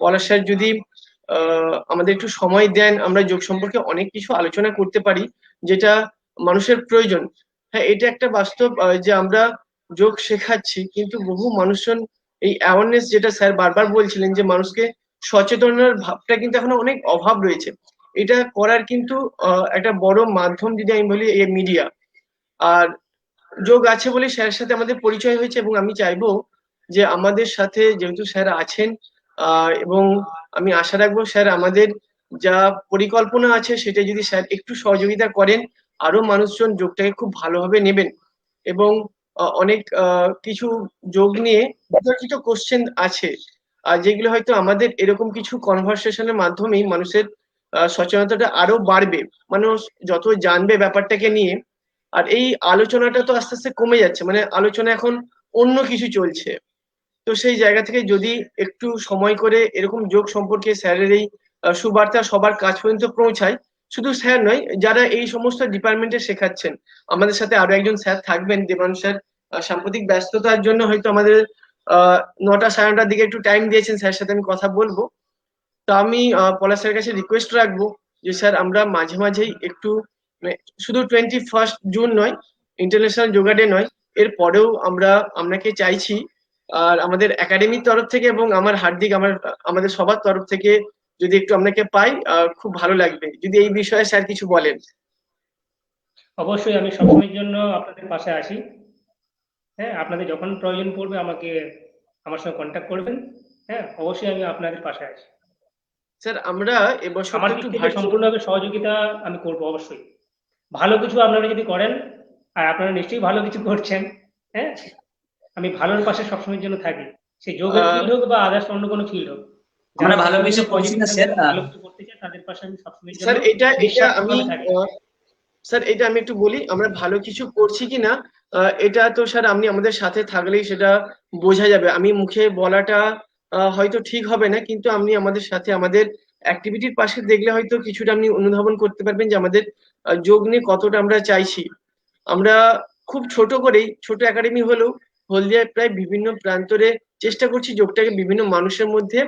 পলাশ স্যার যদি আমাদের একটু সময় দেন, আমরা যোগ সম্পর্কে অনেক কিছু আলোচনা করতে পারি যেটা মানুষের প্রয়োজন। হ্যাঁ, এটা একটা বাস্তব যে আমরা যোগ শেখাচ্ছি কিন্তু বহু মানুষজন এই অ্যাওয়ারনেস, যেটা স্যার বারবার বলছিলেন যে মানুষকে সচেতনার ভাবটা কিন্তু এখনো অনেক অভাব রয়েছে। এটা করার কিন্তু একটা বড় মাধ্যম যদি আমি বলি এই মিডিয়া। আর যোগ আছে বলে স্যারের সাথে আমাদের পরিচয় হয়েছে এবং আমি চাইবো যে আমাদের সাথে যেহেতু স্যার আছেন এবং আমি আশা রাখবো স্যার আমাদের যা পরিকল্পনা আছে সেটা যদি স্যার একটু সহযোগিতা করেন, আরো মানুষজন যোগটাকে খুব ভালোভাবে নেবেন। এবং অনেক কিছু যোগ নিয়ে বিতর্কিত কোশ্চেন আছে যেগুলো হয়তো আমাদের এরকম কিছু কনভারসেশনের মাধ্যমেই মানুষের সচেতনতাটা আরো বাড়বে, মানুষ যত জানবে ব্যাপারটাকে নিয়ে। আর এই আলোচনাটা তো আস্তে আস্তে কমে যাচ্ছে, মানে আলোচনা এখন অন্য কিছু চলছে। তো সেই জায়গা থেকে যদি একটু সময় করে এরকম যোগ সম্পর্কে স্যারের এই সুবার্তা সবার কাছ পর্যন্ত পৌঁছায়, শুধু স্যার নয় যারা এই সমস্ত ডিপার্টমেন্টে শেখাচ্ছেন, আমাদের সাথে আরো একজন স্যার থাকবেন দেবান স্যার, সাম্প্রতিক ব্যস্ততার জন্য হয়তো আমাদের 9টা সাড়ে 9টার দিকে একটু টাইম দিয়েছেন, স্যারের সাথে আমি কথা বলবো। তো আমি পলাশ স্যারের কাছে রিকোয়েস্ট রাখবো যে স্যার আমরা মাঝে মাঝেই একটু মানে শুধু 21 জুন নয়, ইন্টারন্যাশনাল যোগা ডে নয়, এর পরেও আমরা আপনাকে চাইছি আর আমাদের একাডেমির তরফ থেকে এবং আমার হার্দিক আমাদের সবার তরফ থেকে যদি একটু আপনাকে পাই খুব ভালো লাগবে, যদি এই বিষয়ে স্যার কিছু বলেন। অবশ্যই আমি সবসময়ের জন্য আপনাদের পাশে আসি। হ্যাঁ, আপনাদের যখন প্রয়োজন পড়বে আমাকে আমার সঙ্গে কন্ট্যাক্ট করবেন। হ্যাঁ, অবশ্যই আমি আপনাদের পাশে আছি। স্যার আমরা এবছর আমার তো দিক একটু থেকে সম্পূর্ণভাবে সহযোগিতা আমি করব অবশ্যই। ভালো কিছু আপনারা যদি করেন, আর আপনারা নিশ্চয়ই ভালো কিছু করছেন, হ্যাঁ, আমি ভালোর পাশে সবসময়ের জন্য থাকি। সে যোগের ফিল্ড হোক বা আদার্স অন্য কোনো ফিল্ড হোক, আমরা যারা ভালো কিছু সবসময় করছি পজিটিভ না থাকবে স্যার। এবং ভালো কিছু করতে চায় তাদের পাশে আমি সবসময়ের জন্য স্যার এটা এটা আমি নিঃস্বার্থভাবে থাকি। স্যার এটা আমি একটু বলি, আমরা ভালো কিছু করছি কিনা এটা তো স্যার আপনি আমাদের সাথে থাকলেই সেটা বোঝা যাবে। আমি মুখে বলাটা হয়তো ঠিক হবে না, কিন্তু আপনি আমাদের সাথে আমাদের অ্যাক্টিভিটির পাশে দেখলে হয়তো কিছুটা আপনি অনুধাবন করতে পারবেন যে আমাদের যোগ নিয়ে কতটা আমরা চাইছি। আমরা খুব ছোট করেই, ছোট একাডেমি হলেও হলদিয়ায় প্রায় বিভিন্ন প্রান্তরে চেষ্টা করছি যোগটাকে বিভিন্ন মানুষের মধ্যে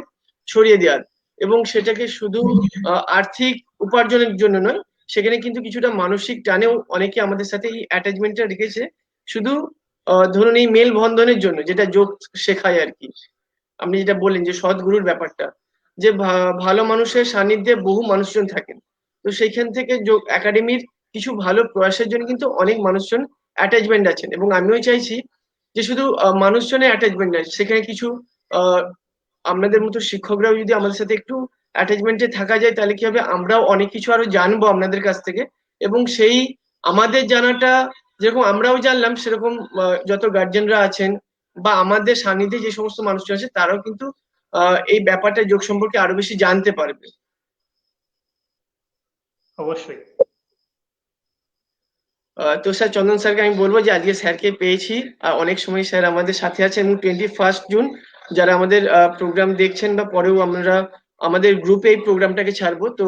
ছড়িয়ে দেওয়ার, এবং সেটাকে শুধু আর্থিক উপার্জনের জন্য নয়, সেখানে কিন্তু কিছুটা মানসিক টানেও অনেকে আমাদের সাথে এই অ্যাটাচমেন্টটা রেখেছে, শুধু ধরুন এই মেল বন্ধনের জন্য, যেটা যোগ শেখায় আর কি। আপনি যেটা বললেন যে সদ্গুরুর ব্যাপারটা, যে ভালো মানুষের সান্নিধ্যে বহু মানুষজন থাকেন। তো সেইখান থেকে যোগ একাডেমির কিছু ভালো প্রয়াসের জন্য কিন্তু অনেক মানুষজন অ্যাটাচমেন্ট আছেন, এবং আমিও চাইছি যে শুধু মানুষজনের অ্যাটাচমেন্ট নয়, সেখানে কিছু আহ আপনাদের মতো শিক্ষকরাও যদি আমাদের সাথে একটু অ্যাটাচমেন্টে থাকা যায়, তাহলে কি হবে, আমরাও অনেক কিছু আরো জানবো আপনাদের কাছ থেকে। এবং সেই আমাদের জানাটা যেরকম আমরাও জানলাম, সেরকম যত গার্জেনরা আছেন বা আমাদের সান্নিধ্যে যে সমস্ত মানুষজন আছে তারাও কিন্তু এই ব্যাপারটা যোগ সম্পর্কে আরো বেশি জানতে পারবে। অবশ্যই। তো স্যার চন্দন স্যারকে আমি বলবো যে আজকে স্যারকে পেয়েছি, অনেক সময় স্যার আমাদের সাথে আছেন, এবং 21 জুন যারা আমাদের প্রোগ্রাম দেখছেন বা পরেও আমরা আমাদের গ্রুপে এই প্রোগ্রামটাকে ছাড়বো, তো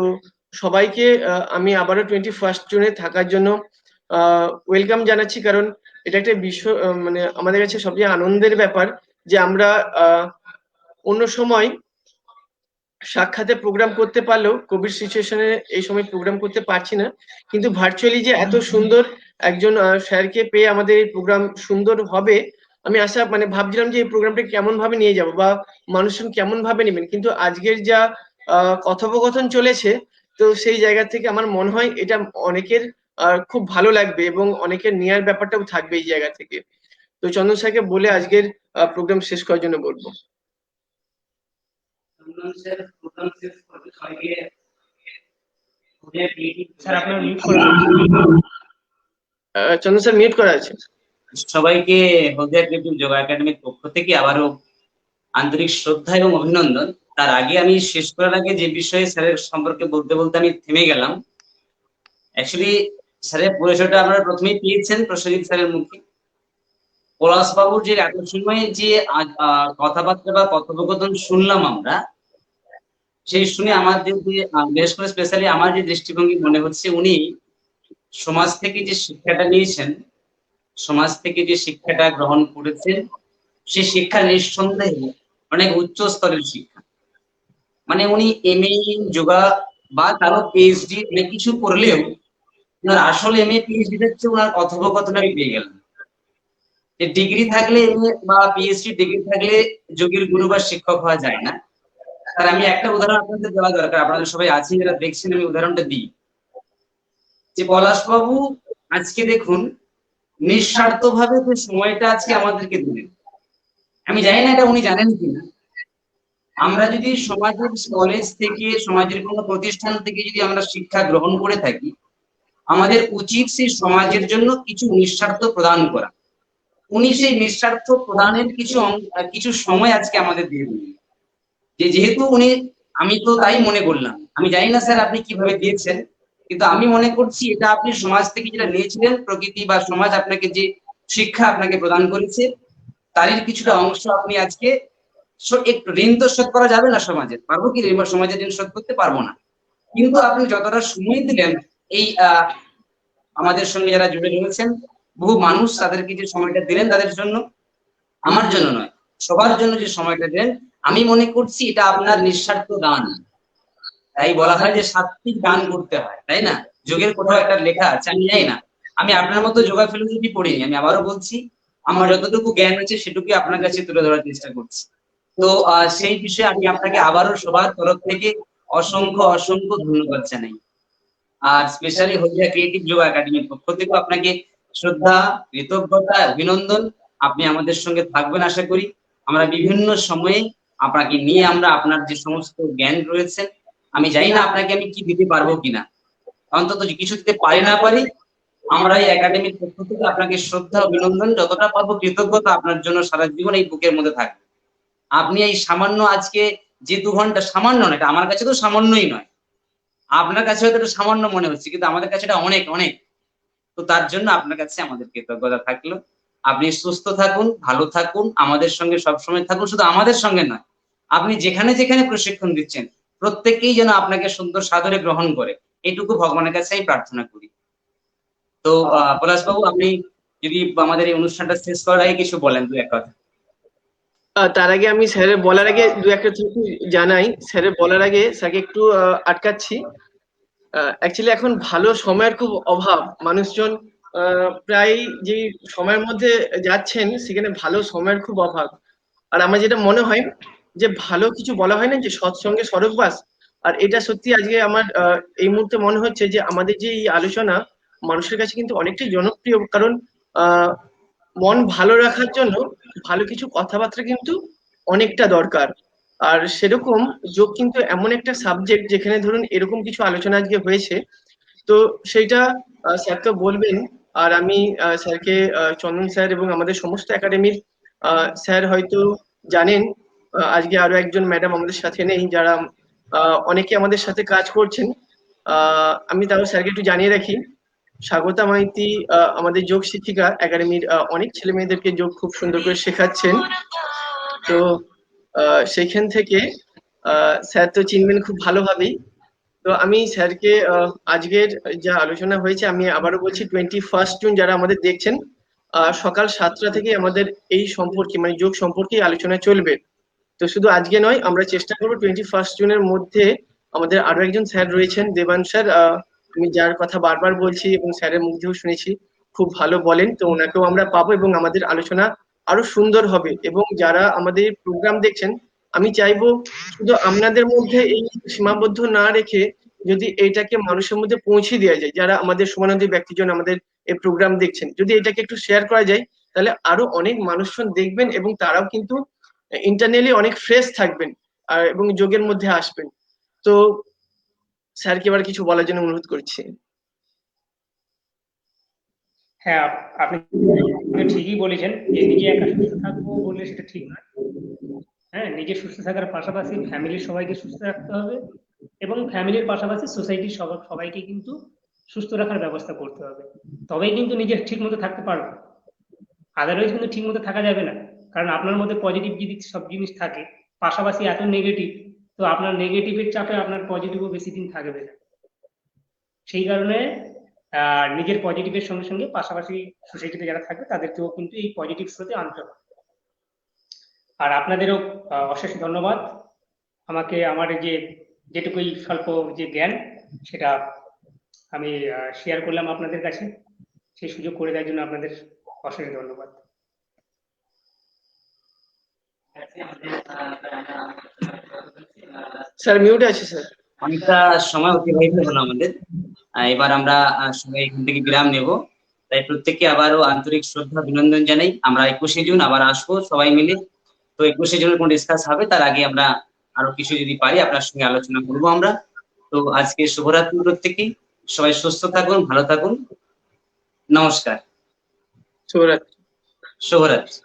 সবাইকে আমি আবারও 21 জুনে থাকার জন্য ওয়েলকাম জানাচ্ছি। কারণ এটা একটা বিশ্ব মানে আমাদের কাছে সবচেয়ে আনন্দের ব্যাপার যে আমরা অন্য সময় সাক্ষাতে প্রোগ্রাম করতে পারলেও কোভিড সিচুয়েশনে এই সময় প্রোগ্রাম করতে পারছি না, কিন্তু ভার্চুয়ালি যে এত সুন্দর একজন স্যারকে পেয়ে আমাদের এই প্রোগ্রাম সুন্দর হবে, আমি আশা মানে ভাবছিলাম যে এই প্রোগ্রামটা কেমন ভাবে নিয়ে যাব বা মানুষজন কেমন ভাবে নেবেন, কিন্তু আজকের যা কথোপকথন চলেছে, তো সেই জায়গা থেকে আমার মনে হয় এটা অনেকের খুব ভালো লাগবে এবং অনেকের নেয়ার ব্যাপারটাও থাকবে এই জায়গা থেকে। তো চন্দন স্যারকে বলে আজকের প্রোগ্রাম শেষ করার জন্য বলবো। স্যার আপনার মিউট করা চন্দন স্যার মিউট করা আছে। সবাইকে হলদিয়া ক্রিয়েটিভ যোগা একাডেমির পক্ষ থেকে আবারও আন্তরিক শ্রদ্ধা এবং অভিনন্দন। তার আগে আমি শেষ করার আগে যে বিষয়ে স্যারের সম্পর্কে বলতে বলতে আমি থেমে গেলাম। অ্যাকচুয়ালি স্যারের পরিচয়টা আপনারা প্রথমেই পেয়েছেন প্রসেনজিৎ স্যারের মুখে। পলাশবাবুর যে এত সময় যে কথাবার্তা বা কথোপকথন শুনলাম আমরা, সেই শুনে আমাদের যে বিশেষ করে স্পেশালি আমার যে দৃষ্টিভঙ্গি মনে হচ্ছে, উনি সমাজ থেকে যে শিক্ষাটা নিয়েছেন, সমাজ থেকে যে শিক্ষাটা গ্রহণ করেছেন, সেই শিক্ষা নিঃসন্দেহে অনেক উচ্চ স্তরের শিক্ষা। মানে উনি এমএ যোগা বা তারও পিএইচডি অনেক কিছু করলেও ওনার আসল এমএ পিএইচডি হচ্ছে ওনার কথোপকথন আমি পেয়ে গেলাম। যে ডিগ্রি থাকলে এমএ বা পিএইচডি ডিগ্রি থাকলে যোগের গুরু বা শিক্ষক হওয়া যায় না। তার আমি একটা উদাহরণ আপনাদের দেওয়া দরকার, আপনাদের সবাই আছেন যারা দেখছেন, আমি উদাহরণটা দিই। যে পলাশবাবু আজকে দেখুন নিঃস্বার্থভাবে যে সময়টা আজকে আমাদেরকে দিলেন, আমি জানি না এটা উনি জানেন কিনা। আমরা যদি সমাজের কলেজ থেকে, সমাজের কোনো প্রতিষ্ঠান থেকে যদি আমরা শিক্ষা গ্রহণ করে থাকি, আমাদের উচিত সেই সমাজের জন্য কিছু নিঃস্বার্থ প্রদান করা। উনি সেই নিঃস্বার্থ প্রদানের কিছু সময় আজকে আমাদের দিয়ে দিলেন। যেহেতু উনি, আমি তো তাই মনে করলাম, আমি জানি না স্যার আপনি কিভাবে দিয়েছেন, কিন্তু আমি মনে করছি এটা আপনি সমাজ থেকে যেটা নিয়েছিলেন, প্রকৃতি বা সমাজ আপনাকে যে শিক্ষা আপনাকে প্রদান করেছে, তারই কিছুটা অংশ আপনি আজকে, একটু ঋণ তো শোধ করা যাবে না সমাজের, পারবো কি সমাজের ঋণ শোধ করতে পারবো না, কিন্তু আপনি যতটা সময় দিলেন এই আমাদের সঙ্গে যারা জুড়ে রয়েছেন বহু মানুষ, তাদেরকে যে সময়টা দিলেন তাদের জন্য, আমার জন্য নয় সবার জন্য যে সময়টা দিলেন, আমি মনে করছি এটা আপনার নিঃস্বার্থ দান। তাই বলা হয় যে সাত্বিক দান করতে হয়, তাই না? যোগের কোথাও একটা লেখা আছে, আমি জানি না, আমি আপনার মতো যোগা ফিলোসফি পড়িনি, আমি আবারও বলছি আমার যতটুকু জ্ঞান আছে সেটুকুই আপনার কাছে তুলে ধরার চেষ্টা করছি। তো সেই বিষয়ে আমি আপনাকে আবারও সবার তরফ থেকে অসংখ্য অসংখ্য ধন্যবাদ জানাই। আর স্পেশালি হলদিয়া ক্রিয়েটিভ যোগা একাডেমির পক্ষ থেকে আপনাকে শ্রদ্ধা, কৃতজ্ঞতা, অভিনন্দন। আপনি আমাদের সঙ্গে থাকবেন আশা করি। আমরা বিভিন্ন সময়ে আপনাকে নিয়ে আমরা আপনার যে সমস্ত জ্ঞান রয়েছে, আমি জানি না আপনাকে আমি কি দিতে পারবো কিনা, অন্তত কিছু দিতে পারি না পারি, আমরা এই একাডেমির পক্ষ থেকে আপনাকে শ্রদ্ধা, অভিনন্দন, যতটা পারবো কৃতজ্ঞতা আপনার জন্য সারা জীবন এই বুকের মধ্যে থাকবে। আপনি এই সামান্য আজকে যে 2 ঘন্টা, সামান্য না, এটা আমার কাছে তো সামান্যই নয়, আপনার কাছে হয়তো এটা সামান্য মনে হচ্ছে, কিন্তু আমাদের কাছে এটা অনেক অনেক। তো তার জন্য আপনার কাছে আমাদের কৃতজ্ঞতা থাকলো। আপনি সুস্থ থাকুন, ভালো থাকুন, আমাদের সঙ্গে সবসময় থাকুন, শুধু আমাদের সঙ্গে নয়, আপনি যেখানে যেখানে প্রশিক্ষণ দিচ্ছেন প্রত্যেককেই যেন আপনাকে সুন্দর সাদরে গ্রহণ করে, এইটুকু ভগবানের কাছে আমি প্রার্থনা করি। তো পলাশবাবু, আপনি যদি আমাদের এই অনুষ্ঠানটা শেষ করার আগে কিছু বলেন, দু এক কথা। তার আগে আমি স্যারের বলার আগে দু একটা কিছু জানাই। স্যারের বলার আগে স্যারকে একটু আটকাচ্ছি। অ্যাকচুয়ালি এখন ভালো সময়ের খুব অভাব, মানুষজন প্রায় যে সময়ের মধ্যে যাচ্ছেন সেখানে ভালো সময়ের খুব অভাব। আর আমার যেটা মনে হয় যে ভালো কিছু বলা হয় না যে সৎসঙ্গে স্বর্গবাস, আর এটা সত্যি আজকে আমার এই মুহূর্তে মনে হচ্ছে যে আমাদের যে এই আলোচনা মানুষের কাছে কিন্তু অনেকটাই জনপ্রিয়, কারণ আহ মন ভালো রাখার জন্য ভালো কিছু কথাবার্তা কিন্তু অনেকটা দরকার। আর সেরকম যোগ কিন্তু এমন একটা সাবজেক্ট যেখানে ধরুন এরকম কিছু আলোচনা আজকে হয়েছে, তো সেইটা স্যার তো বলবেন। আর আমি স্যারকে, চন্দন স্যার এবং আমাদের সমস্ত একাডেমির স্যার হয়তো জানেন, আজকে আরো একজন ম্যাডাম আমাদের সাথে নেই যারা অনেকে আমাদের সাথে কাজ করছেন। আমি তাও স্যারকে একটু জানিয়ে রাখি, স্বাগতা মাইতি আমাদের যোগ শিক্ষিকা, একাডেমির অনেক ছেলে মেয়েদেরকে যোগ খুব সুন্দর করে শেখাচ্ছেন। তো সেখান থেকে স্যার তো চিনবেন খুব ভালোভাবেই। তো আমি স্যারকে আজকের যা আলোচনা হয়েছে, আমি আবারও বলছি 21 জুন যারা আমাদের দেখছেন, সকাল 7টা থেকে আমাদের এই সম্পর্কে মানে যোগ সম্পর্কে আলোচনা চলবে। তো শুধু আজকে নয়, আমরা চেষ্টা করবো 21 জুনের মধ্যে। আমাদের আরো একজন স্যার রয়েছেন, দেবান স্যার, আমি যার কথা বারবার বলছি এবং স্যারের মুখ দিয়েও শুনেছি খুব ভালো বলেন, তো ওনাকেও আমরা পাবো এবং আমাদের আলোচনা আরো সুন্দর হবে। এবং যারা আমাদের প্রোগ্রাম দেখছেন, আমি চাইবো শুধু আপনাদের মধ্যে এই সীমাবদ্ধ না রেখে যদি এটাকে মানুষের মধ্যে পৌঁছে দেওয়া যায়, যারা আমাদের শুভানন্দী ব্যক্তিজন আমাদের এই প্রোগ্রাম দেখছেন, যদি এটাকে একটু শেয়ার করা যায়, তাহলে আরো অনেক মানুষজন দেখবেন এবং তারাও কিন্তু ইন্টারনালি অনেক ফ্রেশ থাকবেন আর এবং যোগের মধ্যে আসবেন। তো স্যারকে এবার কিছু বলার জন্য অনুরোধ করছি। হ্যাঁ, আপনি ঠিকই বলেছেন যে নিজে একা সুস্থ থাকবো বললে সেটা ঠিক নয়। হ্যাঁ, নিজে সুস্থ থাকার পাশাপাশি ফ্যামিলির সবাইকে সুস্থ রাখতে হবে এবং ফ্যামিলির পাশাপাশি সোসাইটির সবাইকে কিন্তু সুস্থ রাখার ব্যবস্থা করতে হবে, তবেই কিন্তু নিজে ঠিক মতো থাকতে পারবে। আদারওয়াইজ কিন্তু ঠিক মতো থাকা যাবে না, কারণ আপনার মধ্যে পজিটিভ যদি সব জিনিস থাকে, পাশাপাশি এত নেগেটিভ, তো আপনার নেগেটিভের চাপে আপনার পজিটিভও বেশি দিন থাকবে না। সেই কারণে নিজের পজিটিভের সঙ্গে সঙ্গে পাশাপাশি সোসাইটিতে যারা থাকবে তাদেরকেও কিন্তু এই পজিটিভ স্রোতে আনতে হবে। আর আপনাদেরও অশেষ ধন্যবাদ, আমাকে আমার যেটুকুই স্বল্প যে জ্ঞান সেটা আমি শেয়ার করলাম আপনাদের কাছে। সেই সুযোগ করে দেওয়ার জন্য আপনাদের অশেষ ধন্যবাদ। স্যার মিউট আছে স্যার। অনেকটা সময় অতিবাহিত হলো আমাদের, এবার আমরা সবাই এখান থেকে বিরাম নেব। তাই প্রত্যেককে আবারও আন্তরিক শ্রদ্ধা অভিনন্দন জানাই। আমরা 21শে জুন আবার আসবো সবাই মিলে। তো 21শে জুনের কোনো ডিসকাস হবে, তার আগে আমরা আরো কিছু যদি পারি আপনার সঙ্গে আলোচনা করবো আমরা। তো আজকে শুভরাত্রি প্রত্যেকেই, সবাই সুস্থ থাকুন, ভালো থাকুন, নমস্কার, শুভরাত্রি। শুভরাত্রি।